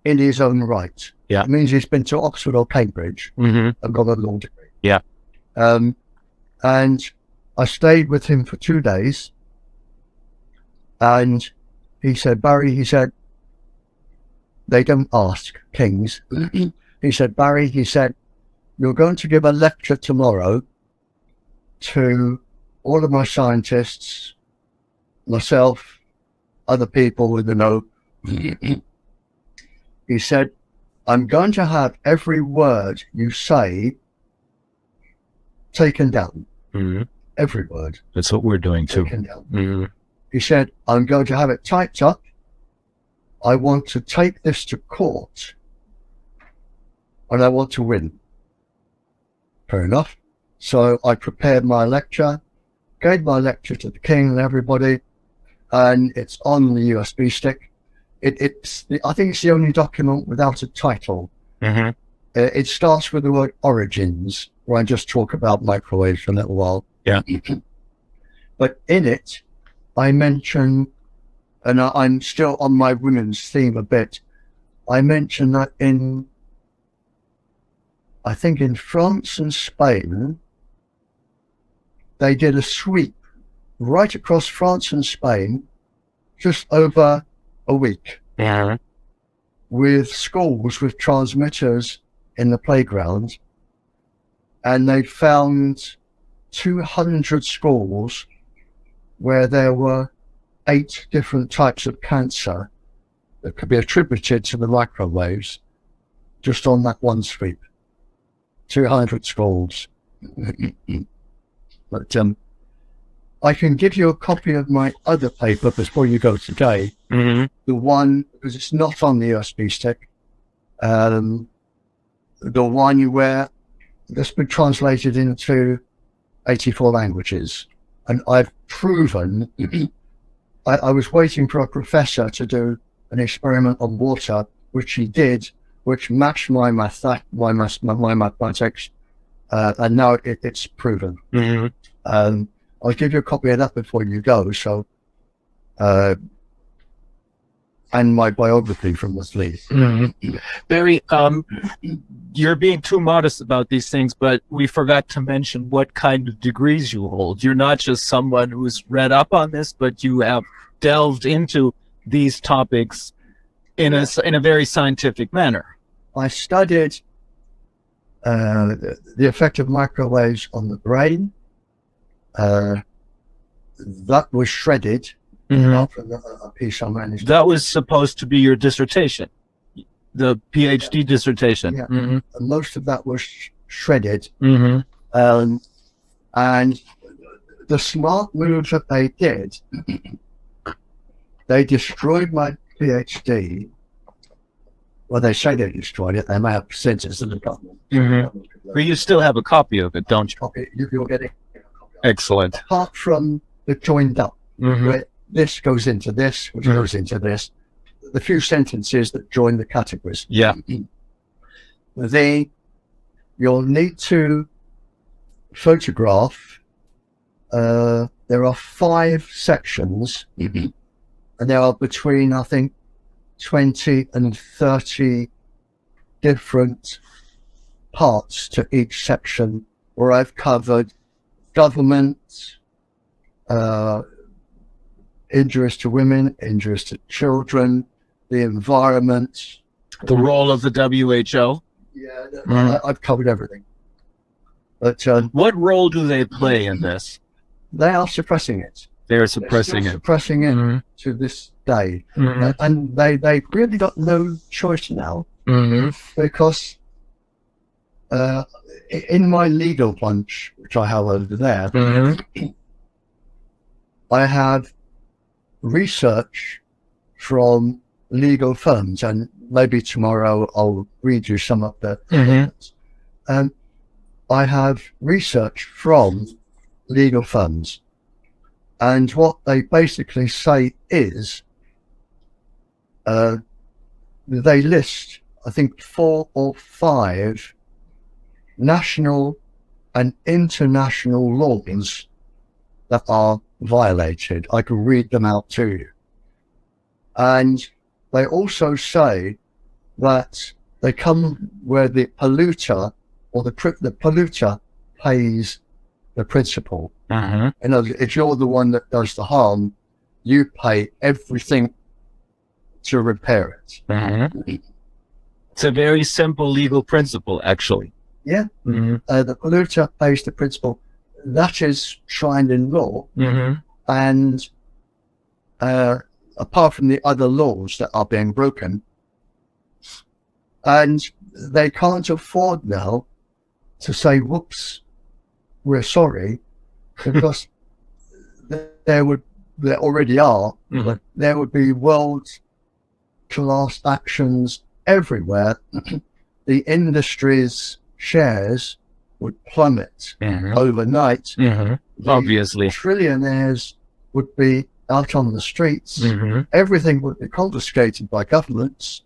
Speaker 2: in his own right.
Speaker 1: Yeah.
Speaker 2: It means he's been to Oxford or Cambridge and got a law degree.
Speaker 1: Yeah.
Speaker 2: And I stayed with him for 2 days. And he said, Barry, he said, they don't ask kings. He said, Barry, he said, you're going to give a lecture tomorrow to all of my scientists, myself, other people with the know. He said, I'm going to have every word you say taken down. Every word.
Speaker 1: That's what we're doing too.
Speaker 2: Taken down. He said, I'm going to have it typed up. I want to take this to court and I want to win. Fair enough. So I prepared my lecture, gave my lecture to the king and everybody, and it's on the USB stick. I think it's the only document without a title. It starts with the word origins, where I just talk about microwaves for a little while.
Speaker 1: Yeah.
Speaker 2: But in it, I mention, and I'm still on my women's theme a bit, I mention that I think in France and Spain, they did a sweep right across France and Spain just over a week with schools with transmitters in the playground. and they found 200 schools where there were 8 different types of cancer that could be attributed to the microwaves just on that one sweep. 200 schools. But I can give you a copy of my other paper before you go today. The one, because it's not on the USB stick, the one where that's been translated into 84 languages. And I've proven, I was waiting for a professor to do an experiment on water, which he did, which matched my mathematics, and now it's proven. I'll give you a copy of that before you go. So, and my biography from this lead.
Speaker 1: Barry, you're being too modest about these things, but we forgot to mention what kind of degrees you hold. You're not just someone who's read up on this, but you have delved into these topics in a very scientific manner.
Speaker 2: I studied the effect of microwaves on the brain. That was shredded after a piece I managed.
Speaker 1: That was supposed to be your dissertation, the PhD dissertation.
Speaker 2: Yeah. And most of that was shredded. And the smart move that they did, they destroyed my PhD. Well, they say they destroyed it. They may have sent it to the government.
Speaker 1: But you still have a copy of it, don't you?
Speaker 2: You're getting
Speaker 1: excellent.
Speaker 2: Apart from the joined up, where this goes into this, which goes into this, the few sentences that join the categories.
Speaker 1: Yeah.
Speaker 2: You'll need to photograph. There are 5 sections, and there are between, I think, 20 and 30 different parts to each section, where I've covered government, injuries to women, injuries to children, the environment,
Speaker 1: the role of the WHO.
Speaker 2: Yeah, I've covered everything. But
Speaker 1: what role do they play in this?
Speaker 2: They are suppressing it.
Speaker 1: They're suppressing it.
Speaker 2: Suppressing it to this day. And they really got no choice now, because in my legal bunch, which I have over there, I have research from legal firms, and maybe tomorrow I'll read you some of the I have research from legal firms, and what they basically say is they list, I think, 4 or 5 national and international laws that are violated. I can read them out to you. And they also say that they come where the polluter, or the polluter pays the principal. In other words, if you're the one that does the harm, you pay everything to repair it.
Speaker 1: It's a very simple legal principle, actually.
Speaker 2: Yeah. The polluter pays the principal. That is enshrined in law. And apart from the other laws that are being broken, and they can't afford now to say, whoops, we're sorry, because there already are, but there would be world-class actions everywhere. The industry's shares would plummet overnight.
Speaker 1: Obviously.
Speaker 2: Trillionaires would be out on the streets. Everything would be confiscated by governments.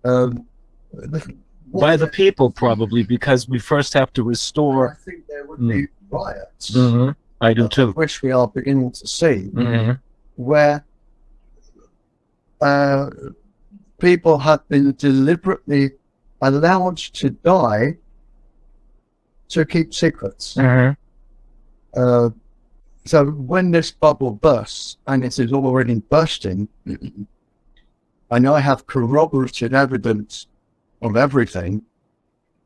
Speaker 1: By the people, probably, because we first have to restore.
Speaker 2: I think there would be riots.
Speaker 1: I do too.
Speaker 2: Which we are beginning to see, where people have been deliberately allowed to die to keep secrets. So when this bubble bursts, and it is already bursting, and I have corroborated evidence of everything,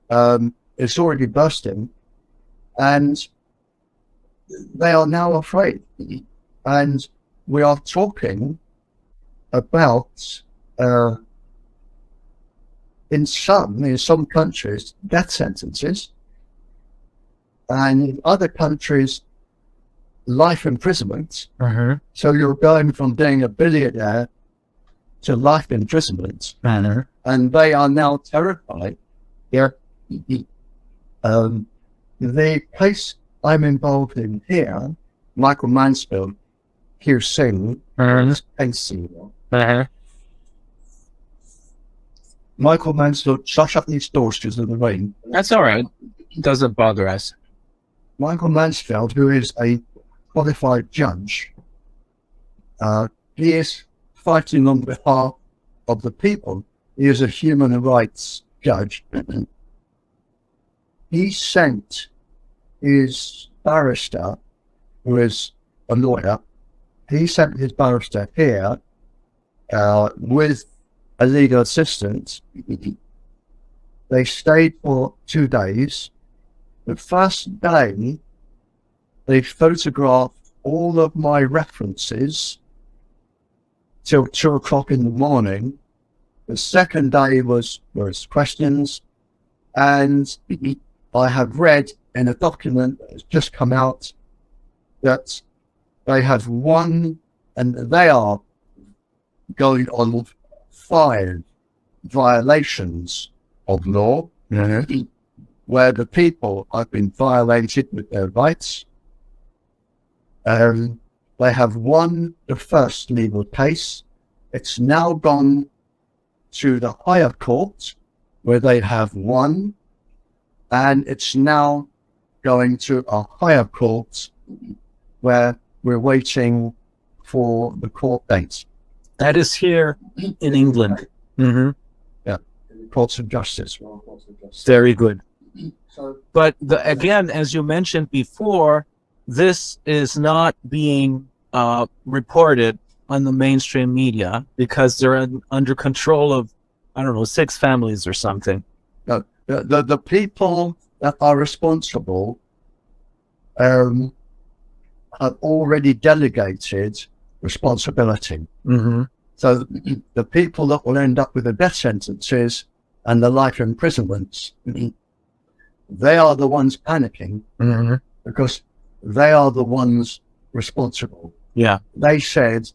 Speaker 2: it's already bursting. and they are now afraid. And we are talking about, in some countries, death sentences, and in other countries, life imprisonment. So you're going from being a billionaire to life imprisonment, and they are now terrified. Here, the case I'm involved in here, Michael Mansfield, here saying, Michael Mansfield, shut these doors because of the rain.
Speaker 1: That's all right. Doesn't bother us.
Speaker 2: Michael Mansfield, who is a qualified judge, he is fighting on behalf of the people. He is a human rights judge. He sent his barrister, who is a lawyer, he sent his barrister here with a legal assistant. They stayed for 2 days. The first day, they photographed all of my references till 2 o'clock in the morning. The second day was questions, and I have read in a document that has just come out that they have won, and they are going on 5 violations of law, where the people have been violated with their rights. They have won the first legal case. It's now gone to the higher court, where they have won, and it's now going to a higher court, where we're waiting for the court date.
Speaker 1: That is here in England.
Speaker 2: Yeah, courts of justice.
Speaker 1: Very good.
Speaker 2: So,
Speaker 1: But again, as you mentioned before, this is not being reported on the mainstream media because they're under control of, I don't know, 6 families or something.
Speaker 2: no, the people that are responsible have already delegated responsibility. So the people that will end up with the death sentences and the life imprisonments, they are the ones panicking because they are the ones responsible.
Speaker 1: Yeah.
Speaker 2: They said,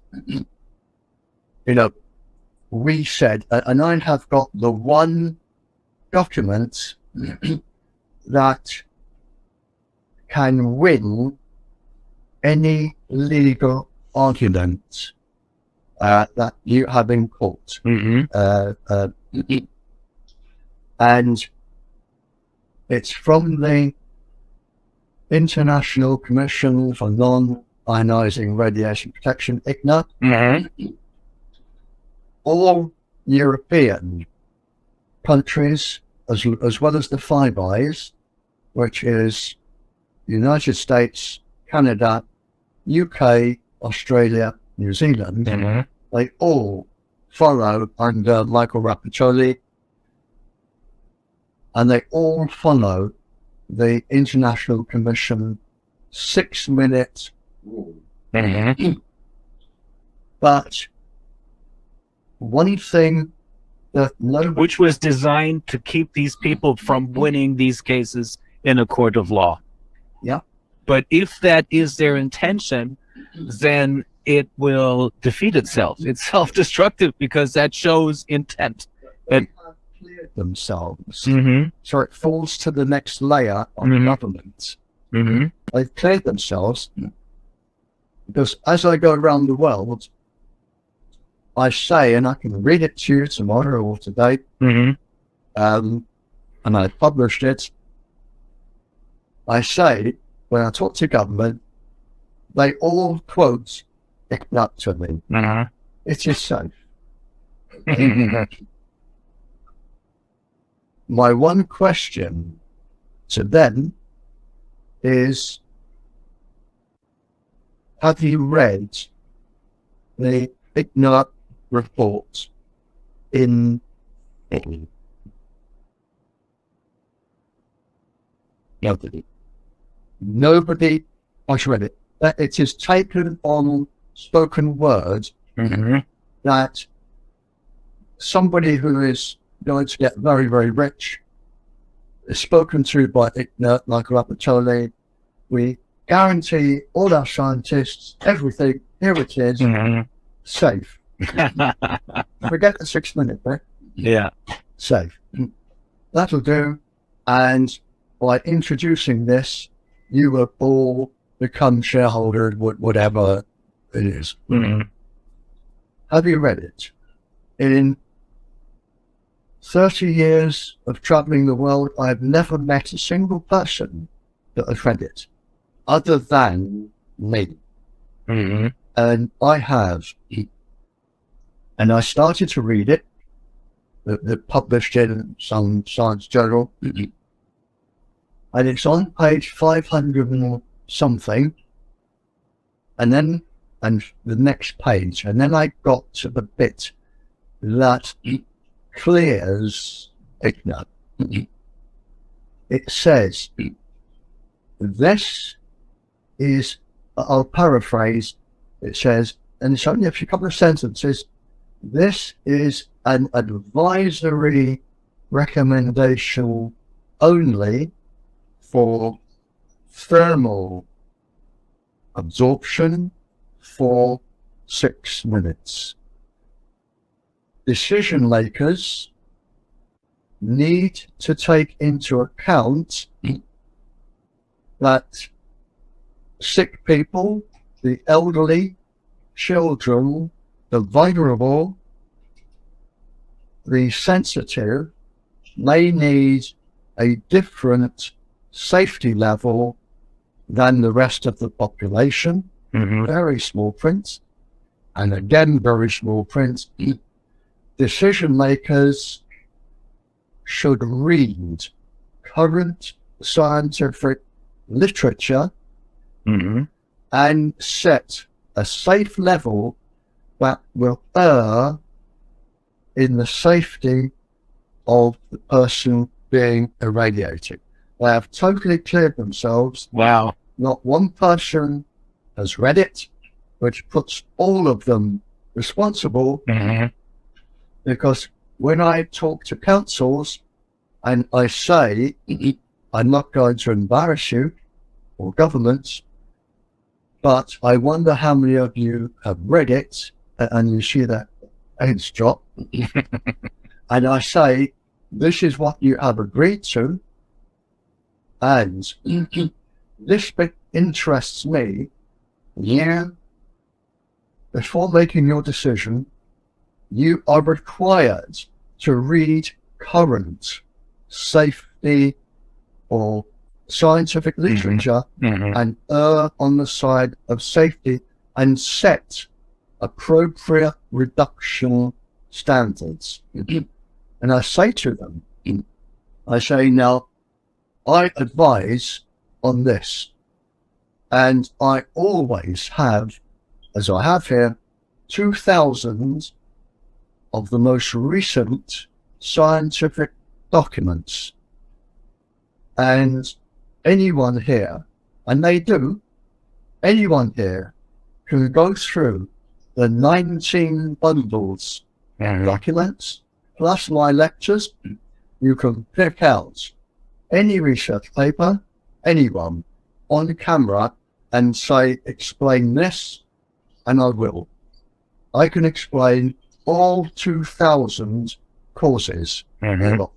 Speaker 2: we said, and I have got the one document that can win any legal argument that you have in court. And it's from the International Commission for Non-Ionizing Radiation Protection, ICNR. All European countries, as well as the Five Eyes, which is United States, Canada, UK, Australia, New Zealand, they all follow under Michael Rappaccini, and they all follow the International Commission 6-minute rule. But one thing that
Speaker 1: which was designed to keep these people from winning these cases in a court of law.
Speaker 2: Yeah.
Speaker 1: But if that is their intention, then it will defeat itself. It's self-destructive because that shows intent.
Speaker 2: they have cleared themselves. So it falls to the next layer of government. They've cleared themselves because as I go around the world, I say, and I can read it to you tomorrow or today, and I published it, I say, when I talk to government, they all quote ICNR to me. It is safe. My one question to them is, have you read the ICNR report in Italy? Nobody has read it. That it is taken on spoken word that somebody who is going to get very, very rich is spoken to by ICNIRT, like Rapatoli. We guarantee all our scientists everything. Here it is, safe. Forget the 6 minute bit.
Speaker 1: Yeah.
Speaker 2: Safe. That'll do. And by introducing this, you will all become shareholders, whatever it is. Have you read it? In 30 years of traveling the world, I've never met a single person that has read it, other than me. And I have. And I started to read it. They published it in some science journal. And it's on page 500 and something. And then, and the next page. And then I got to the bit that clears ICNIRT. It says, this is, I'll paraphrase, it says, and it's only a couple of sentences, this is an advisory recommendation only for thermal absorption for 6 minutes. Decision makers need to take into account that sick people, the elderly, children, the vulnerable, the sensitive may need a different safety level than the rest of the population. Very small print. And again, very small print. Decision makers should read current scientific literature and set a safe level that will err in the safety of the person being irradiated. They have totally cleared themselves.
Speaker 1: Wow.
Speaker 2: Not one person has read it, which puts all of them responsible. Because when I talk to councils and I say, I'm not going to embarrass you or governments, but I wonder how many of you have read it, and you see that heads drop. And I say, this is what you have agreed to, and this bit interests me. Before making your decision, you are required to read current safety or scientific literature and err on the side of safety and set appropriate reduction standards. And I say to them, I say, now, I advise on this, and I always have, as I have here, 2,000 of the most recent scientific documents. And anyone here, and they do, anyone here can go through the 19 bundles of documents, plus my lectures. You can pick out any research paper, anyone, on camera and say, explain this, and I will. I can explain all 2,000 causes. And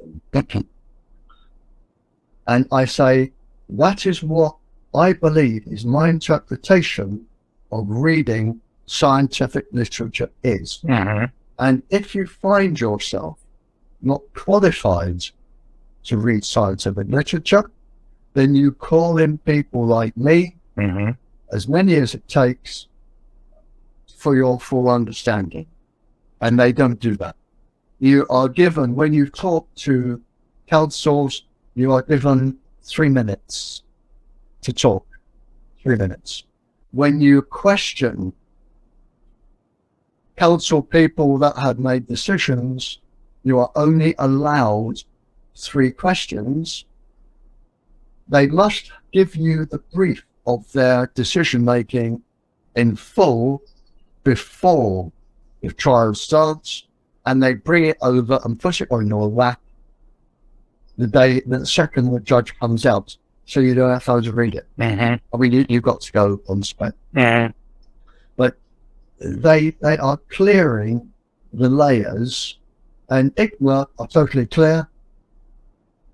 Speaker 2: I say, that is what I believe is my interpretation of reading scientific literature is. And if you find yourself not qualified to read scientific literature, then you call in people like me, as many as it takes for your full understanding. And they don't do that. You are given, when you talk to councils, you are given 3 minutes to talk. 3 minutes. When you question council people that have made decisions, you are only allowed 3 questions, they must give you the brief of their decision-making in full before the trial starts, and they bring it over and put it on your lap the second the judge comes out, so you don't have time to read it. I mean, you've got to go on spec. But they are clearing the layers, and ICMA are totally clear.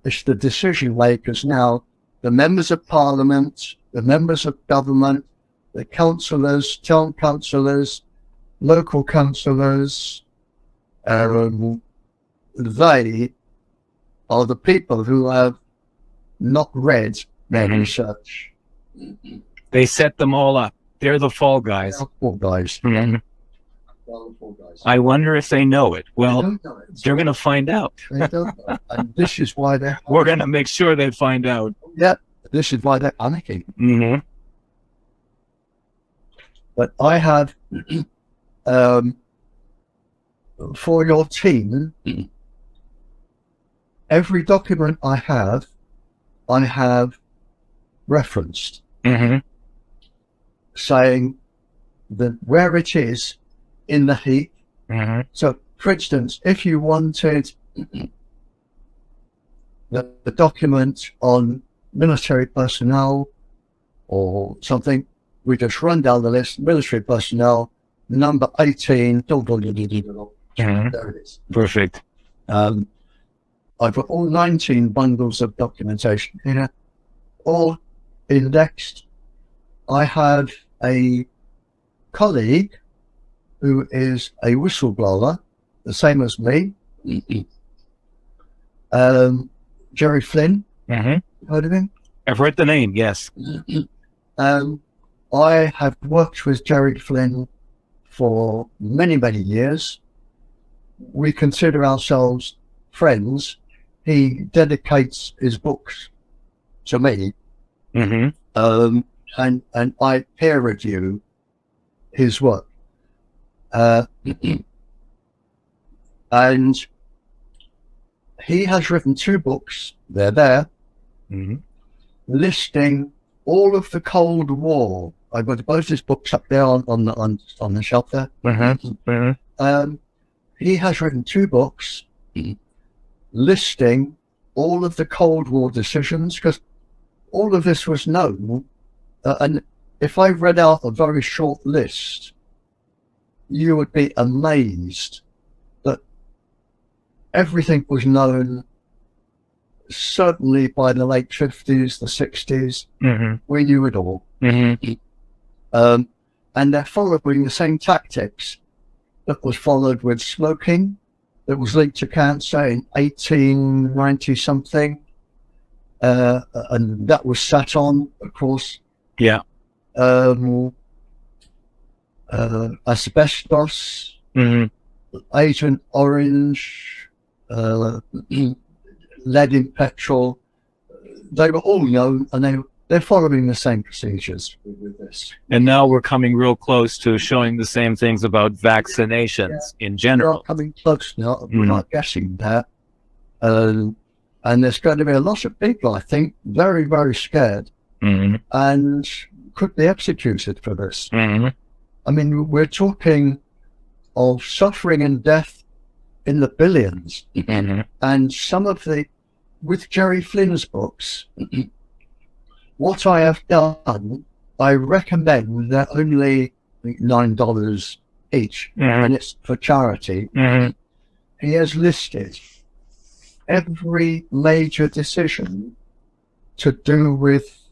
Speaker 2: It's the decision makers now, the members of parliament, the members of government, the councillors, town councillors, local councillors. They are the people who have not read their research.
Speaker 1: They set them all up. They're the fall guys.
Speaker 2: Fall guys.
Speaker 1: I wonder if they know it. Well,
Speaker 2: They don't know it.
Speaker 1: they're going to find out.
Speaker 2: They don't know. And this is why they're...
Speaker 1: We're going to make sure they find out.
Speaker 2: Yeah, this is why they're panicking. But I have, for your team, every document I have referenced, saying that where it is in the heap. So, for instance, if you wanted the document on military personnel or something, we just run down the list, military personnel, number 18, there it is.
Speaker 1: Perfect.
Speaker 2: I've got all 19 bundles of documentation here, all indexed. I have a colleague who is a whistleblower, the same as me, Jerry Flynn. Heard of him?
Speaker 1: I've heard the name, yes.
Speaker 2: I have worked with Jerry Flynn for many, many years. We consider ourselves friends. He dedicates his books to me, and I peer review his work. And he has written 2 books, they're there, listing all of the Cold War. I've got both his books up there on the shelf there. He has written 2 books listing all of the Cold War decisions, because all of this was known. And if I read out a very short list, you would be amazed that everything was known, certainly by the late 50s, the 60s. We knew it all. And they're following the same tactics that was followed with smoking, that was linked to cancer in 1890 something, and that was sat on, of course. Asbestos, Agent Orange, lead in petrol. They were all known, and they're following the same procedures with this.
Speaker 1: And now we're coming real close to showing the same things about vaccinations in general.
Speaker 2: We're coming close now. We're not guessing that. And there's going to be a lot of people, I think, very, very scared and could be executed for this. I mean, we're talking of suffering and death in the billions. And some of with Jerry Flynn's books, what I have done, I recommend they're only $9 each, and it's for charity. He has listed every major decision to do with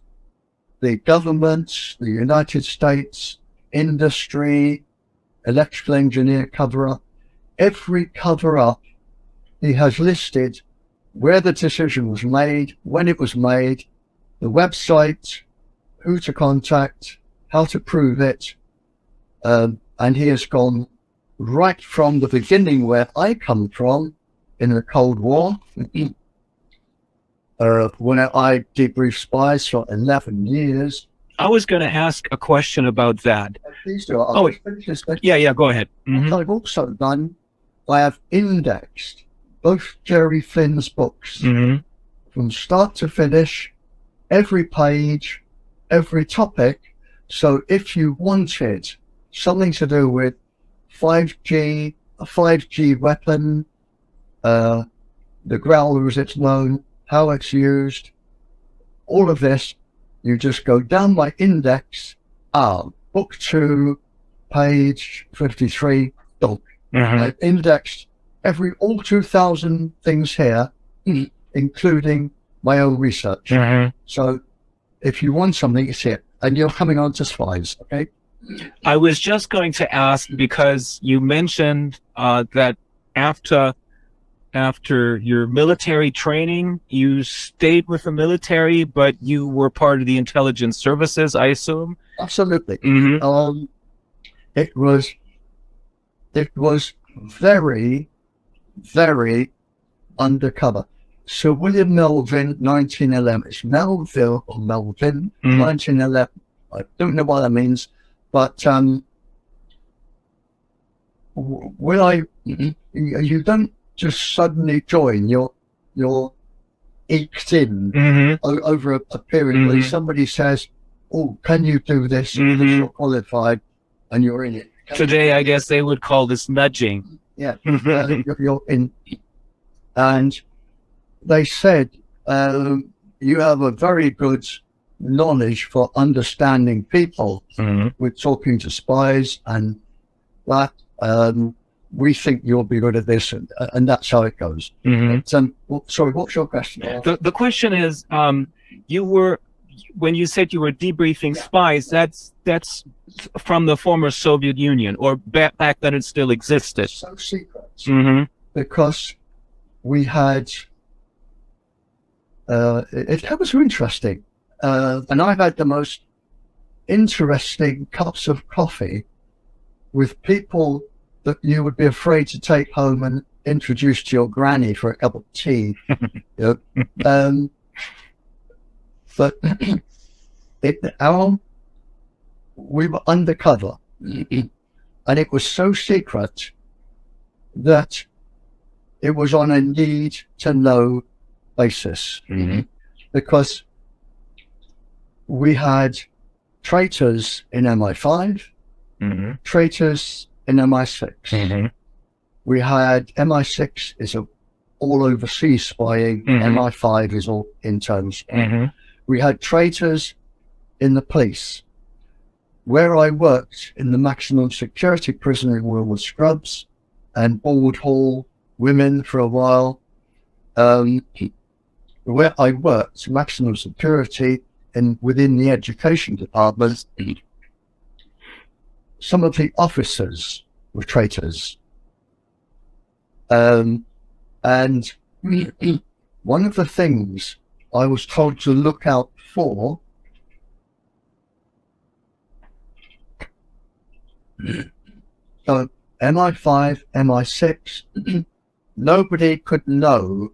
Speaker 2: the government, the United States, industry, electrical engineer cover-up. Every cover-up, he has listed where the decision was made, when it was made, the website, who to contact, how to prove it. And he has gone right from the beginning where I come from in the Cold War, when I debriefed spies for 11 years.
Speaker 1: I was going to ask a question about that.
Speaker 2: Please do.
Speaker 1: Yeah, go ahead.
Speaker 2: I've also done, I have indexed both Jerry Flynn's books from start to finish, every page, every topic. So if you wanted something to do with 5G, a 5G weapon, the growler as it's known, how it's used, all of this, you just go down my index, book 2, page 53, done. I've indexed all 2,000 things here, including my own research. So if you want something, it's here. And you're coming on to spies, okay?
Speaker 1: I was just going to ask, because you mentioned that after your military training, you stayed with the military, but you were part of the intelligence services, I assume?
Speaker 2: Absolutely. It was very, very undercover. Sir William Melvin, 1911. It's Melville or Melvin, 1911. I don't know what that means, but when you don't just suddenly join. You're eked in over a period where somebody says, "Oh, can you do this?" You're qualified, and you're in it.
Speaker 1: Today, I guess they would call this nudging.
Speaker 2: Yeah, you're in, and they said you have a very good knowledge for understanding people. We're talking to spies, and that we think you'll be good at this, and that's how it goes. Sorry, what's your question?
Speaker 1: The question is, when you said you were debriefing spies, that's from the former Soviet Union, or back then it still existed?
Speaker 2: So secret, because we had it was interesting, and I had the most interesting cups of coffee with people that you would be afraid to take home and introduce to your granny for a cup of tea. But we were undercover, and it was so secret that it was on a need-to-know basis, because we had traitors in MI5, traitors in MI6. We had MI6 is all overseas spying, MI5 is all internal spying. We had traitors in the police. Where I worked in the maximum security prison in Wilwood Scrubs and Ballwood Hall women for a while, where I worked maximum security within the education department, some of the officers were traitors. And one of the things I was told to look out for so MI5, MI6, nobody could know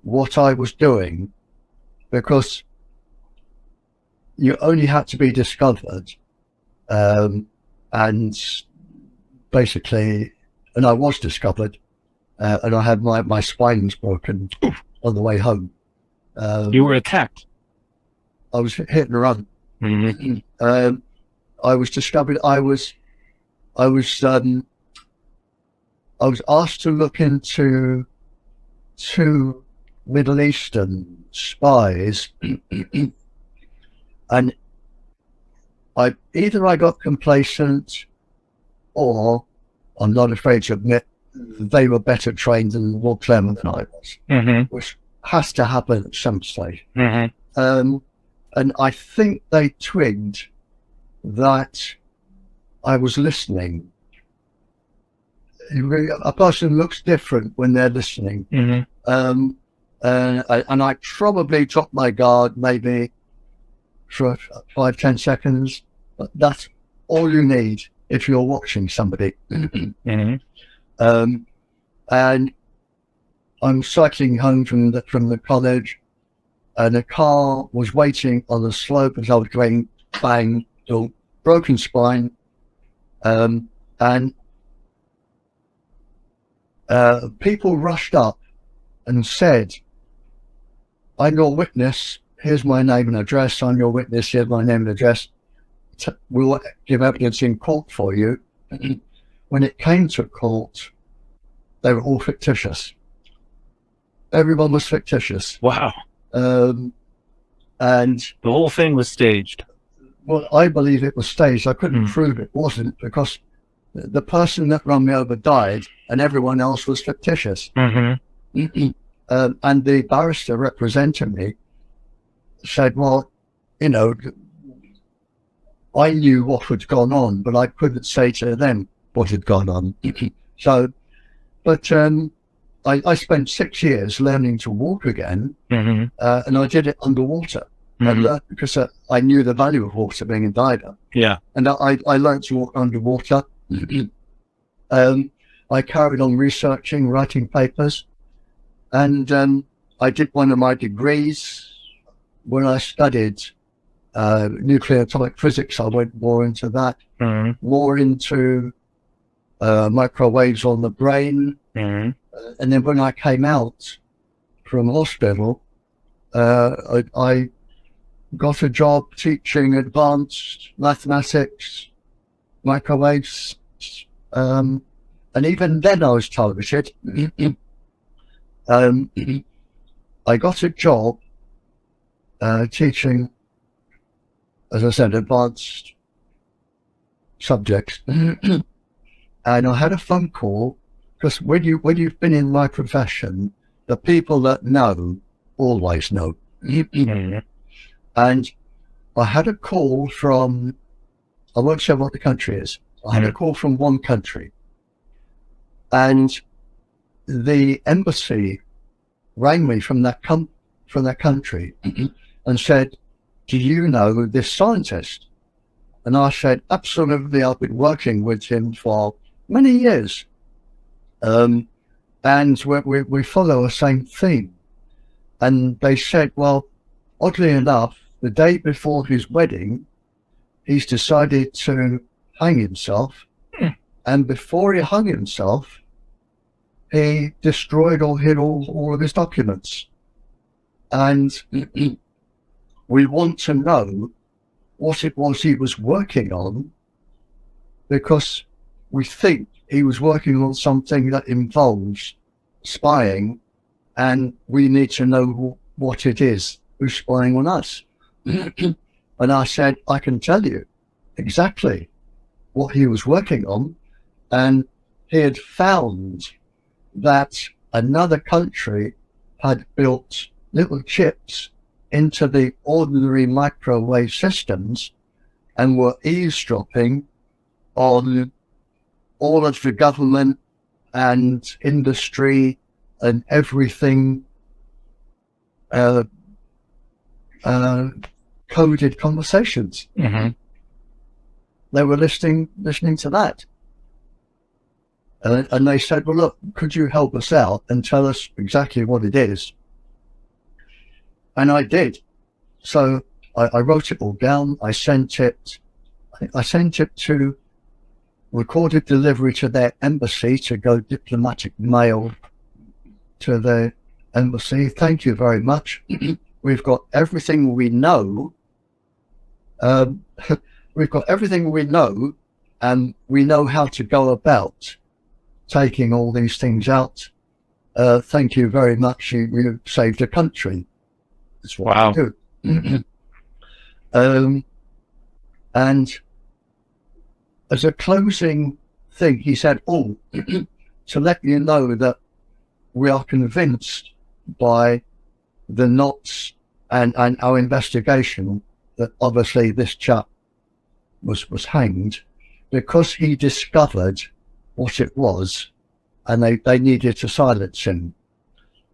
Speaker 2: what I was doing because you only had to be discovered. And basically, and I was discovered, and I had my spine was broken on the way home.
Speaker 1: You were attacked.
Speaker 2: I was hit and run. I was discovered. I was asked to look into 2 Middle Eastern spies, and I got complacent, or I'm not afraid to admit they were better trained and more clever than I was, which has to happen at some stage. And I think they twigged that I was listening. A person looks different when they're listening. And I probably dropped my guard maybe for 5-10 seconds, but that's all you need if you're watching somebody. And I'm cycling home from the college, and a car was waiting on the slope as I was going bang, broken spine, and people rushed up and said, "I'm your witness. here's my name and address. I'm your witness. Here's my name and address. We'll give evidence in court for you. When it came to court, they were all fictitious. Everyone was fictitious.
Speaker 1: Wow.
Speaker 2: And
Speaker 1: the whole thing was staged.
Speaker 2: Well, I believe it was staged. I couldn't prove it wasn't, because the person that run me over died and everyone else was fictitious. And the barrister representing me said, well, you know, I knew what had gone on, but I couldn't say to them what had gone on. So, but I spent 6 years learning to walk again, and I did it underwater. Because I knew the value of water, being a diver. Yeah. And I learned to walk underwater. I carried on researching, writing papers, and I did one of my degrees when I studied nuclear atomic physics. I went more into that, more into microwaves on the brain. And then when I came out from hospital, I got a job teaching advanced mathematics, microwaves, and even then I was targeted. I got a job teaching, as I said, advanced subjects, and I had a phone call, because when you've been in my profession, the people that know always know. And I had a call from, I won't say what the country is. I had a call from one country, and the embassy rang me from that country and said, do you know this scientist? And I said, absolutely, I've been working with him for many years. And we follow the same theme. And they said, well, oddly enough, the day before his wedding, he's decided to hang himself. And before he hung himself, he destroyed or hid all of his documents. And we want to know what it was he was working on, because we think he was working on something that involves spying, and we need to know what it is, who's spying on us. And I said, I can tell you exactly what he was working on. And he had found that another country had built little chips into the ordinary microwave systems and were eavesdropping on all of the government and industry and everything, coded conversations. They were listening to that. And they said, well, look, could you help us out and tell us exactly what it is? And I did. So I wrote it all down. I sent it to recorded delivery to their embassy, to go diplomatic mail to the embassy. Thank you very much. We've got everything we know. We've got everything we know, and we know how to go about taking all these things out. Thank you very much. You saved a country. That's what we do. And as a closing thing, he said, oh, to let you know that we are convinced by the knots and our investigation that obviously this chap was hanged because he discovered what it was, and they needed to silence him.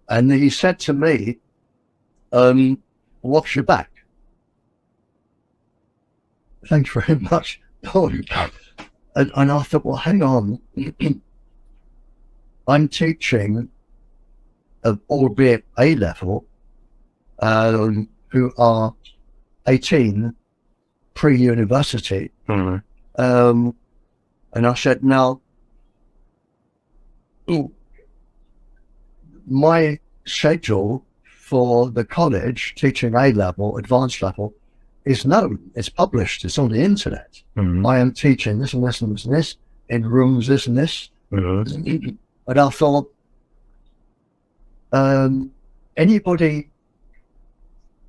Speaker 2: And he said to me, watch your back. Thanks very much. And I thought, well, hang on. I'm teaching, albeit A-level, who are 18, pre-university. And I said, now, my schedule for the college teaching A-level, advanced level, is known. It's published. It's on the internet. I am teaching this and this and this and this in rooms this and this. And I thought, anybody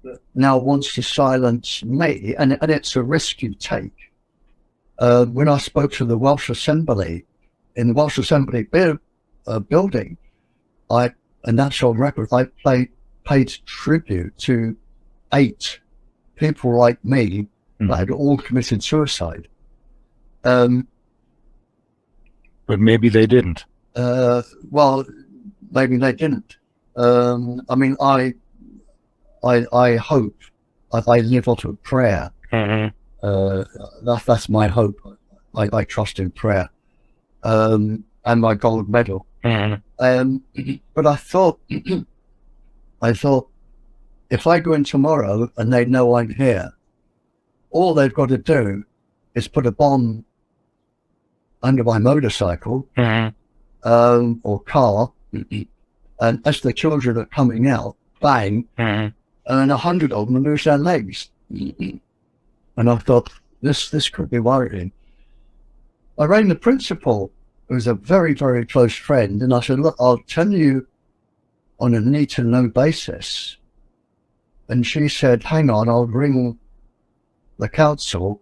Speaker 2: that now wants to silence me, and it's a risk you take. When I spoke to the Welsh Assembly, in the Welsh Assembly building, and that's on record, I paid tribute to 8 people like me that had all committed suicide.
Speaker 1: But maybe they didn't.
Speaker 2: Well, maybe they didn't. I mean, I hope I live out of prayer. That's my hope. I trust in prayer, and my gold medal. But I thought, if I go in tomorrow and they know I'm here, all they've got to do is put a bomb under my motorcycle or car, and as the children are coming out, bang, and 100 of them lose their legs. And I thought, this could be worrying. I rang the principal, who was a very, very close friend, and I said, look, I'll tell you on a need-to-know basis. And she said, hang on, I'll ring the council.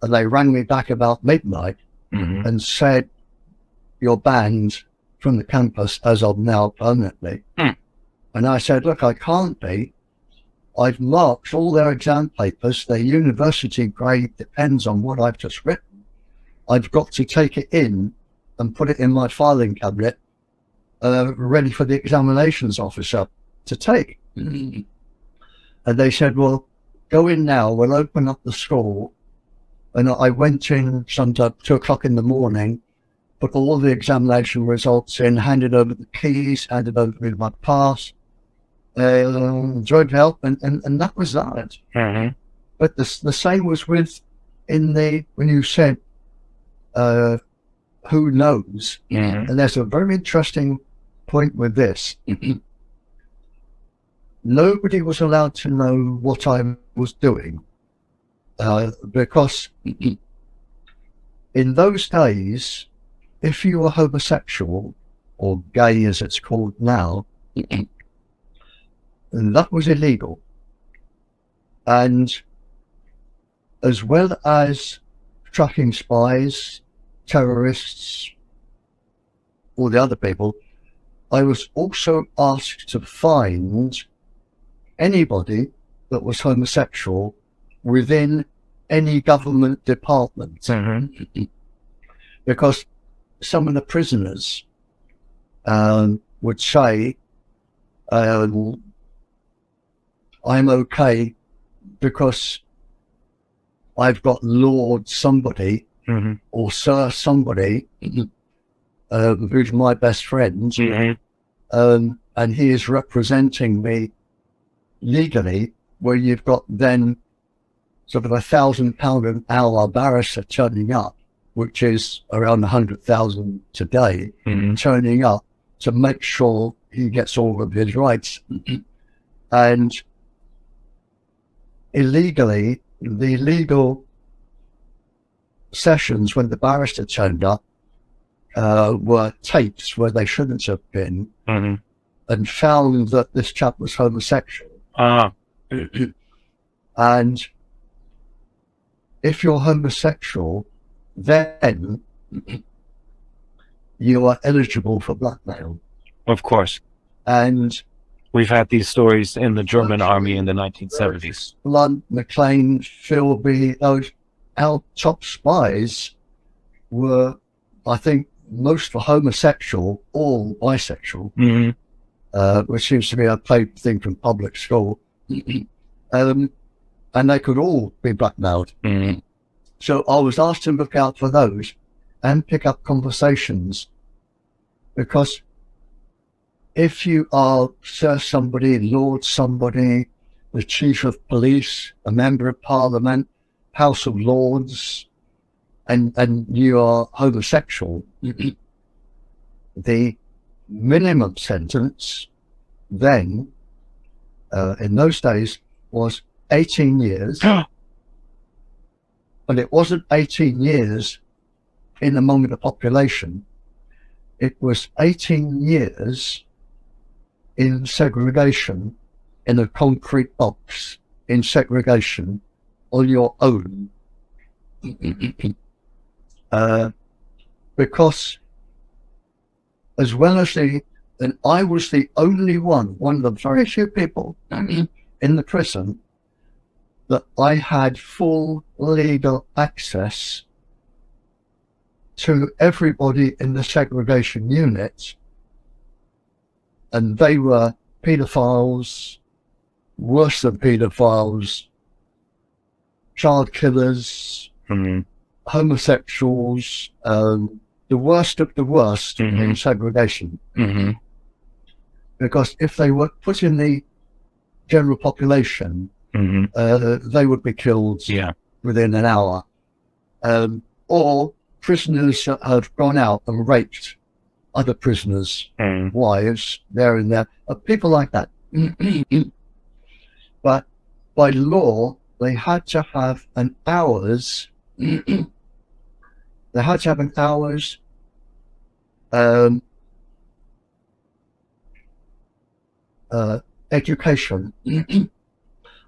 Speaker 2: And they rang me back about midnight and said, you're banned from the campus as of now permanently. And I said, look, I can't be. I've marked all their exam papers. Their university grade depends on what I've just written. I've got to take it in and put it in my filing cabinet, ready for the examinations officer to take. And they said, well, go in now, we'll open up the school. And I went in sometime 2 o'clock in the morning, put all the examination results in, handed over the keys, handed over my pass, joined help, and that was that. But the same was with when you said, who knows? And there's a very interesting point with this. Nobody was allowed to know what I was doing, because in those days, if you were homosexual, or gay as it's called now, that was illegal. And as well as tracking spies, terrorists, all the other people, I was also asked to find anybody that was homosexual within any government department. Because some of the prisoners would say, I'm okay because I've got Lord somebody or Sir somebody who's my best friend, and he is representing me legally, where you've got then sort of £1,000 an hour barrister turning up, which is around 100,000 today, turning up to make sure he gets all of his rights. And illegally, the legal sessions when the barrister turned up were tapes where they shouldn't have been, and found that this chap was homosexual. And if you're homosexual, then you are eligible for blackmail.
Speaker 1: Of course.
Speaker 2: And
Speaker 1: we've had these stories in the German army in the 1970s.
Speaker 2: Blunt, McLean, Philby, our top spies were, I think, most were homosexual, all bisexual, which seems to be a played thing from public school. And they could all be blackmailed. So I was asked to look out for those and pick up conversations, because if you are Sir somebody, Lord somebody, the Chief of Police, a Member of Parliament, House of Lords, and you are homosexual, the minimum sentence then in those days was 18 years. But it wasn't 18 years in among the population. It was 18 years in segregation, in a concrete box, in segregation on your own. Because as well as and I was the only one of the very few people in the prison that I had full legal access to everybody in the segregation unit, and they were paedophiles, worse than paedophiles, child killers, homosexuals, the worst of the worst in segregation. Because if they were put in the general population, they would be killed within an hour. Or prisoners had gone out and raped other prisoners' wives there and there. People like that. But by law, they had to have an hour's education.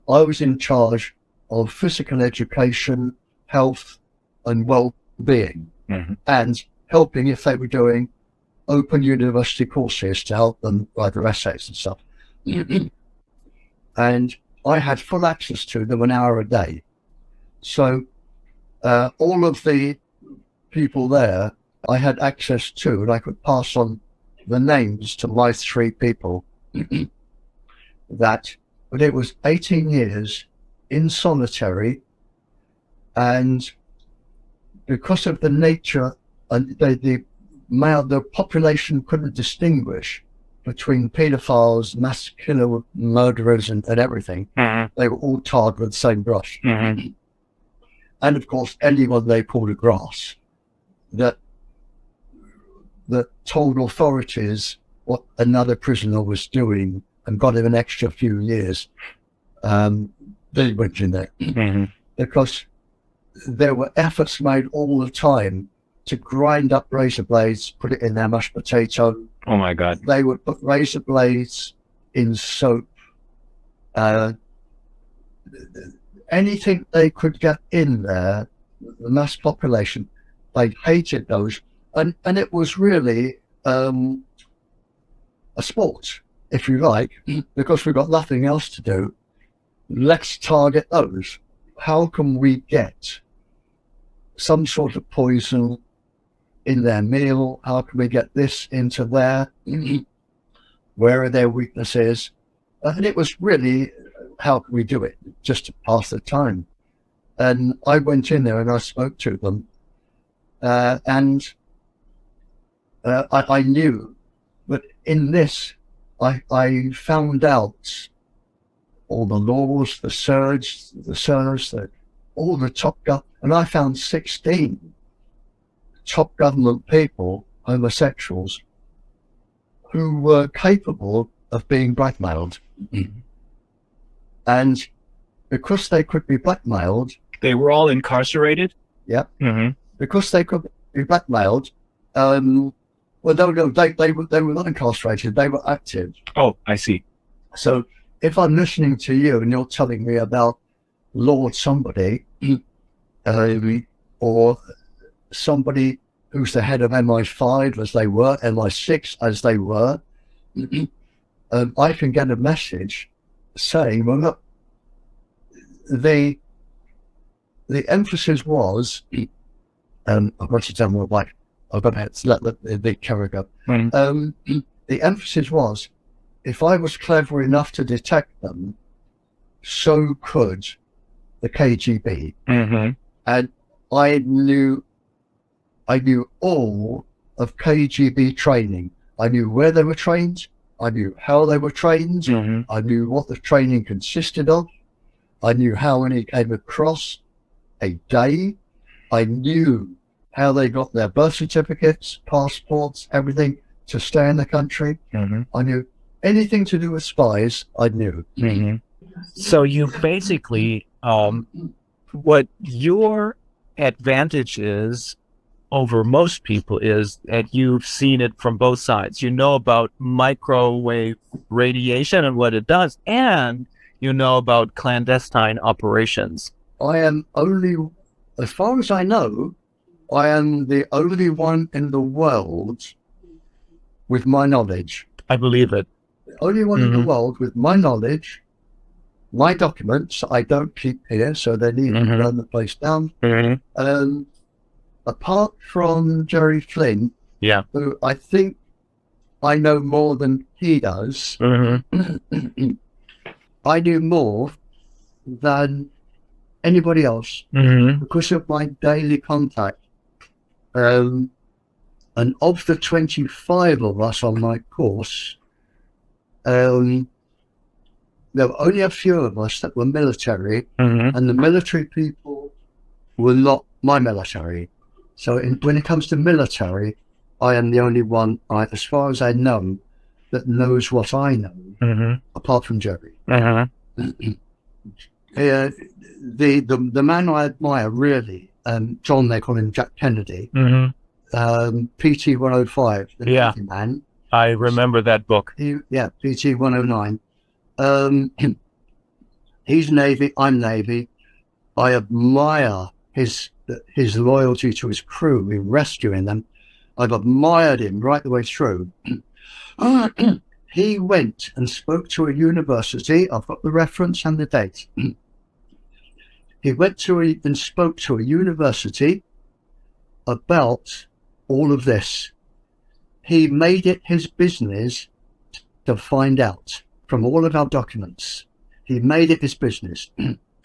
Speaker 2: I was in charge of physical education, health and well-being, and helping if they were doing open university courses to help them write their essays and stuff. And I had full access to them an hour a day. So all of the people there I had access to, and I could pass on the names to my 3 people but it was 18 years in solitary, and because of the nature, and the population couldn't distinguish between paedophiles, mass killer murderers and everything. They were all tarred with the same brush. And of course, anyone they pulled across that told authorities what another prisoner was doing and got him an extra few years, they went in there. Because there were efforts made all the time to grind up razor blades, put it in their mashed potato.
Speaker 1: Oh my God.
Speaker 2: They would put razor blades in soap. Anything they could get in there, the mass population, they hated those. And it was really a sport, if you like, because we've got nothing else to do. Let's target those. How can we get some sort of poison in their meal? How can we get this into there? Where are their weaknesses? And it was really, how can we do it? Just to pass the time. And I went in there and I spoke to them. And I knew, but in this, I found out all the laws, the surge, all the top government, and I found 16 top government people, homosexuals, who were capable of being blackmailed. And because they could be blackmailed,
Speaker 1: they were all incarcerated.
Speaker 2: Yeah. Because they could be blackmailed. Well, no, they were not incarcerated. They were active.
Speaker 1: Oh, I see.
Speaker 2: So if I'm listening to you and you're telling me about Lord somebody, or somebody who's the head of MI5 as they were, MI6 as they were, I can get a message saying, well, look, the emphasis was, I've got to tell my wife, I've got to let the camera go. The emphasis was, if I was clever enough to detect them, so could the KGB. And I knew all of KGB training. I knew where they were trained. I knew how they were trained. I knew what the training consisted of. I knew how many came across a day. I knew how they got their birth certificates, passports, everything to stay in the country. I knew anything to do with spies, I knew.
Speaker 1: Mm-hmm. So you basically, what your advantage is over most people is that you've seen it from both sides. You know about microwave radiation and what it does, and you know about clandestine operations.
Speaker 2: I am only, as far as I know, I am the only one in the world with my knowledge.
Speaker 1: I believe it.
Speaker 2: The only one in the world with my knowledge, my documents. I don't keep here, so they need to burn the place down. Apart from Jerry Flynn, who I think I know more than he does, I knew more than anybody else because of my daily contact. And of the 25 of us on my course, there were only a few of us that were military, and the military people were not my military. So when it comes to military, I am the only one, as far as I know, that knows what I know, apart from Jerry. The man I admire, really, John, they call him Jack Kennedy, PT 105, the Navy man.
Speaker 1: I remember that book.
Speaker 2: PT 109. He's Navy, I'm Navy. I admire his loyalty to his crew in rescuing them. I've admired him right the way through. He went and spoke to a university. I've got the reference and the date. He went and spoke to a university about all of this. He made it his business to find out from all of our documents. He made it his business.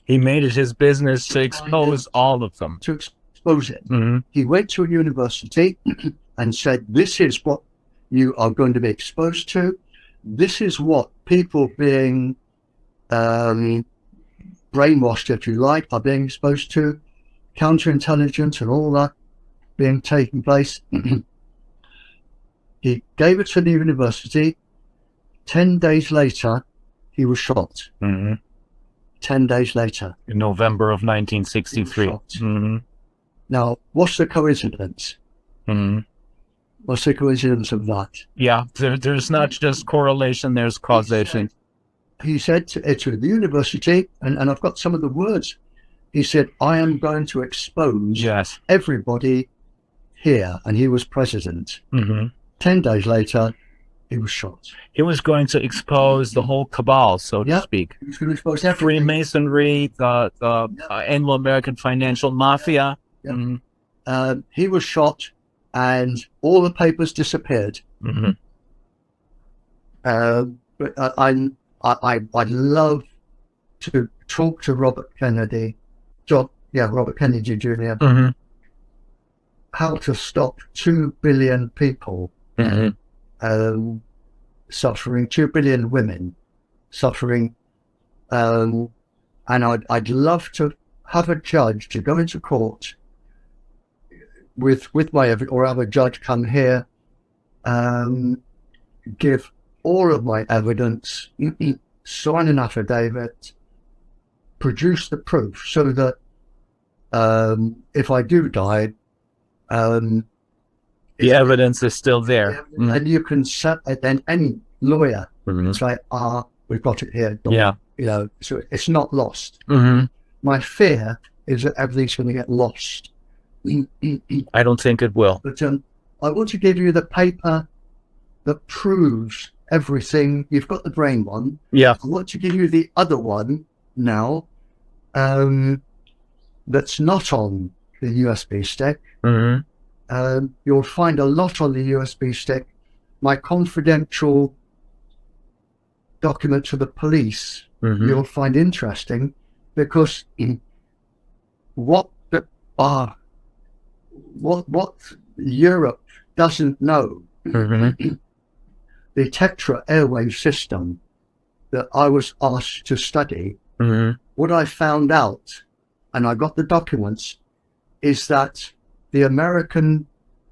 Speaker 1: He made it his business to expose all of them.
Speaker 2: To expose it. He went to a university and said, this is what you are going to be exposed to. This is what people being brainwashed, if you like, are being exposed to. Counterintelligence and all that being taking place. He gave it to the university. 10 days later, he was shot. 10 days later.
Speaker 1: In November of 1963.
Speaker 2: Now, what's the coincidence? What's the coincidence of that?
Speaker 1: Yeah, there's not just correlation, there's causation.
Speaker 2: He said to the university, and I've got some of the words, he said, I am going to expose everybody here. And he was president. 10 days later, he was shot.
Speaker 1: He was going to expose the whole cabal, so to speak.
Speaker 2: He was going to expose everything.
Speaker 1: Freemasonry, the Anglo-American financial mafia.
Speaker 2: He was shot, and all the papers disappeared. But I'd love to talk to Robert Kennedy, Robert Kennedy Jr. How to stop 2 billion people suffering, 2 billion women suffering, and I'd love to have a judge to go into court with my evidence, or have a judge come here, give all of my evidence, sign an affidavit, produce the proof, so that if I do die,
Speaker 1: the evidence is still there.
Speaker 2: And you can set, then any lawyer say, we've got it here. So it's not lost. My fear is that everything's going to get lost.
Speaker 1: I don't think it will.
Speaker 2: But I want to give you the paper that proves everything. You've got the brain one. I want to give you the other one now, that's not on the USB stick. You'll find a lot on the USB stick. My confidential document to the police, you'll find interesting, because what Europe doesn't know, the Tetra airwave system that I was asked to study, what I found out, and I got the documents, is that the American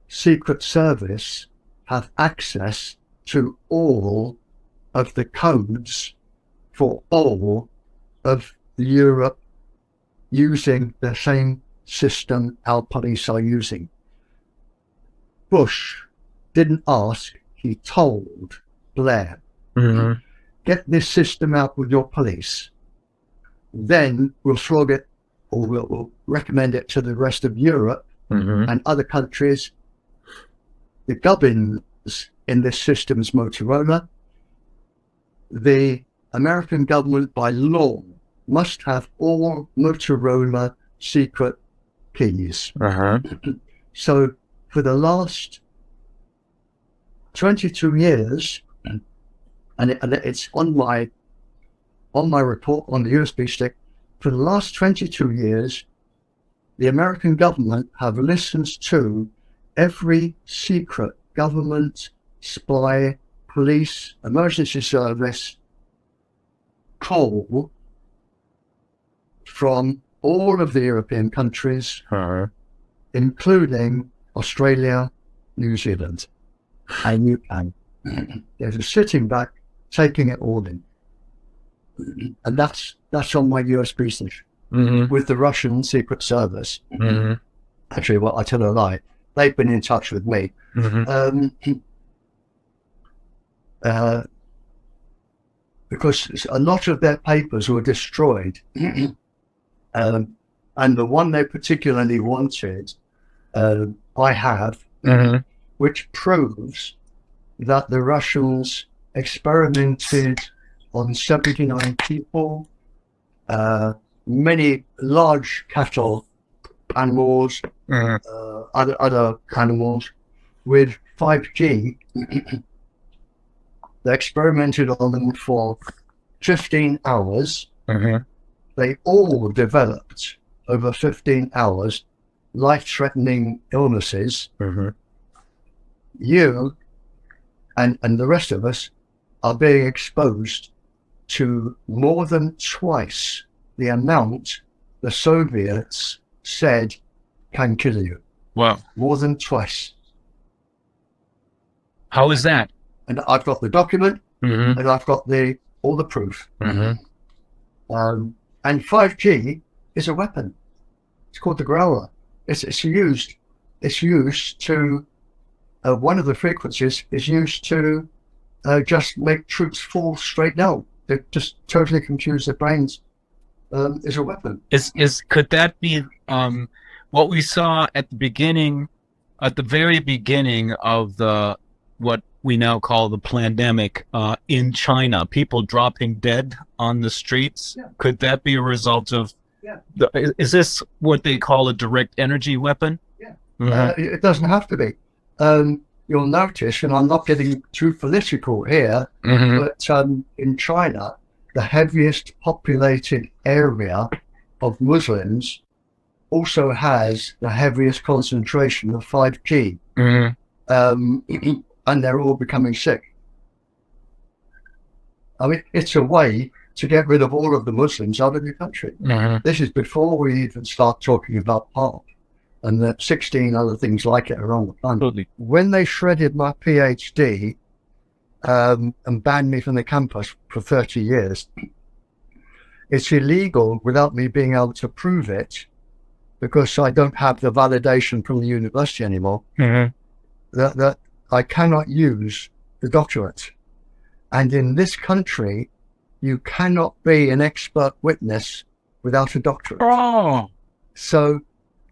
Speaker 2: Secret Service have access to all of the codes for all of Europe using the same system our police are using. Bush didn't ask, he told Blair, get this system out with your police. Then we'll throw it, or we'll recommend it to the rest of Europe and other countries. The gubbins in this system is Motorola. The American government, by law, must have all Motorola secret keys. So for the last 22 years, and it's on my report on the USB stick, for the last 22 years, the American government have listened to every secret government, spy, police, emergency service call from all of the European countries, including Australia, New Zealand, and UK. They're just sitting back, taking it all in. And that's on my USB stick with the Russian Secret Service. Actually, well, I tell a lie. They've been in touch with me. Because a lot of their papers were destroyed. And the one they particularly wanted, I have, which proves that the Russians experimented on 79 people, many large cattle, animals, other animals, with 5G. They experimented on them for 15 hours. They all developed over 15 hours life-threatening illnesses. You and the rest of us are being exposed to more than twice the amount the Soviets said can kill you.
Speaker 1: Wow.
Speaker 2: More than twice.
Speaker 1: How is that?
Speaker 2: And I've got the document, and I've got all the proof. And 5G is a weapon. It's called the growler. It's used to, one of the frequencies is used to just make troops fall straight down. They just totally confuse their brains. Is a weapon.
Speaker 1: Could that be what we saw at the very beginning of what we now call the pandemic in China? People dropping dead on the streets.
Speaker 2: Yeah.
Speaker 1: Could that be a result of? Yeah. Is this what they call a direct energy weapon?
Speaker 2: Yeah. It doesn't have to be. You'll notice, and I'm not getting too political here, but in China, the heaviest populated area of Muslims also has the heaviest concentration of 5G. And they're all becoming sick. I mean, it's a way to get rid of all of the Muslims out of the country. This is before we even start talking about PARP and the 16 other things like it around the planet.
Speaker 1: Absolutely.
Speaker 2: When they shredded my PhD and banned me from the campus for 30 years, it's illegal without me being able to prove it, because I don't have the validation from the university anymore, that I cannot use the doctorate. And in this country, you cannot be an expert witness without a doctorate.
Speaker 1: Oh,
Speaker 2: so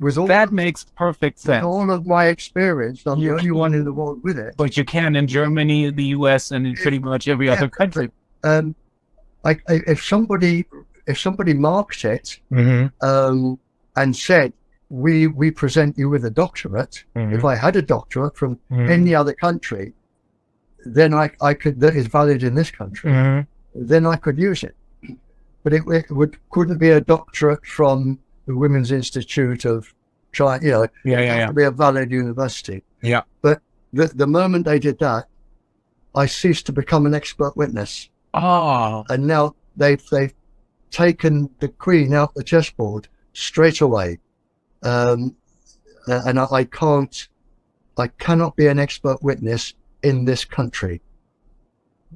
Speaker 2: with all
Speaker 1: that makes perfect sense.
Speaker 2: All of my experience, I'm the only one in the world with it.
Speaker 1: But you can in Germany, the US, and in pretty much every other country.
Speaker 2: If somebody marked it and said, we present you with a doctorate, if I had a doctorate from any other country, then I could, that is valid in this country, then I could use it. But it couldn't be a doctorate from the Women's Institute of China, it has to be a valid university. But the moment they did that, I ceased to become an expert witness. And now they've taken the Queen out the chessboard straight away. And I cannot be an expert witness in this country.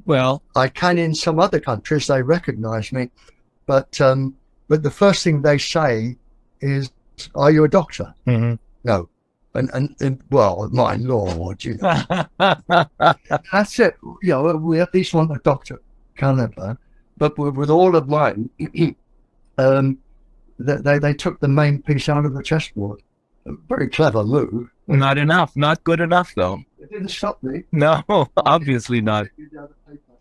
Speaker 1: Well,
Speaker 2: I can in some other countries, they recognize me, but the first thing they say is, "Are you a doctor?" No. And well, my lord, you know. That's it. You know, we at least want a doctor, Canada. But with all of mine, they took the main piece out of the chessboard. A very clever move.
Speaker 1: not enough. Not good enough, though.
Speaker 2: It didn't stop me.
Speaker 1: No, obviously not.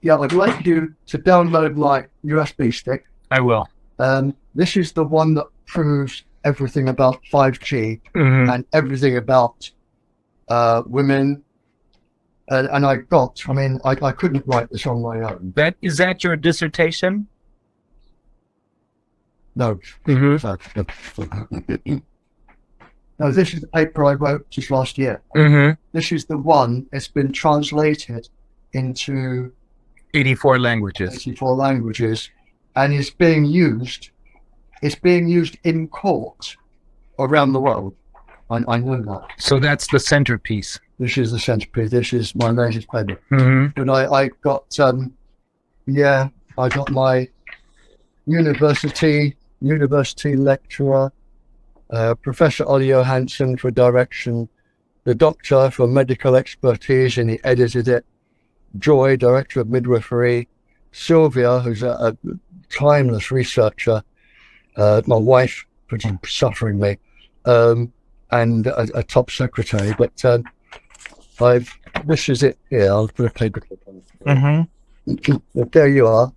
Speaker 2: Yeah, I'd like you to download my USB stick.
Speaker 1: I will.
Speaker 2: This is the one that proves everything about 5G and everything about women. And I couldn't write this on my own.
Speaker 1: Is that your dissertation?
Speaker 2: No. No, this is the paper I wrote just last year. This is the one, it's been translated into
Speaker 1: 84 languages.
Speaker 2: 84 languages, and it's being used in court around the world. I know that.
Speaker 1: So that's the centerpiece.
Speaker 2: This is the centerpiece. This is my latest paper. But I got my university lecturer, Professor Ollie Johansson for direction, the doctor for medical expertise, and he edited it, Joy, director of midwifery, Sylvia, who's a timeless researcher, my wife, for suffering me, and a top secretary. But this is it here. I'll put a paper clip on it. But there you are.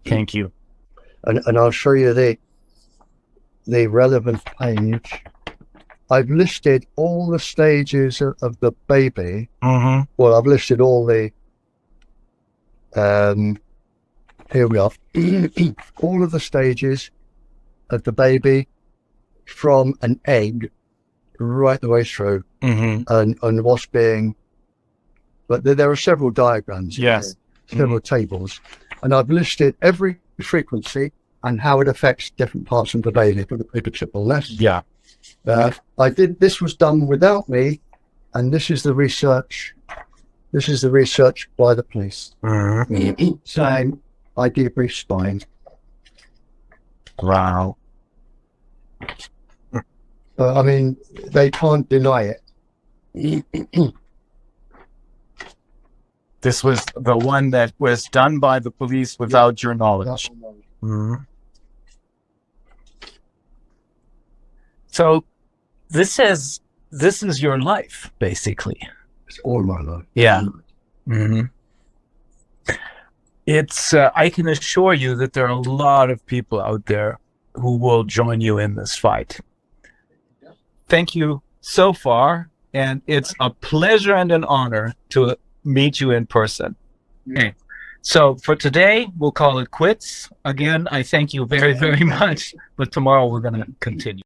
Speaker 1: Thank you.
Speaker 2: And I'll show you the relevant page. I've listed all the stages of the baby. Well, I've listed all the here we are. All of the stages of the baby from an egg right the way through, and what's being. But there are several diagrams.
Speaker 1: Yes.
Speaker 2: Several tables, and I've listed every frequency and how it affects different parts of the baby. Put the paper chip on left.
Speaker 1: Yeah.
Speaker 2: This was done without me, and this is the research. This is the research by the police saying I debriefed spine.
Speaker 1: Wow.
Speaker 2: I mean, they can't deny it.
Speaker 1: This was the one that was done by the police without your knowledge. So this is your life, basically.
Speaker 2: It's all my life.
Speaker 1: Yeah. It's I can assure you that there are a lot of people out there who will join you in this fight. Thank you so far, and it's a pleasure and an honor to meet you in person. Okay. So for today, we'll call it quits. Again, I thank you very, very much, but tomorrow we're going to continue.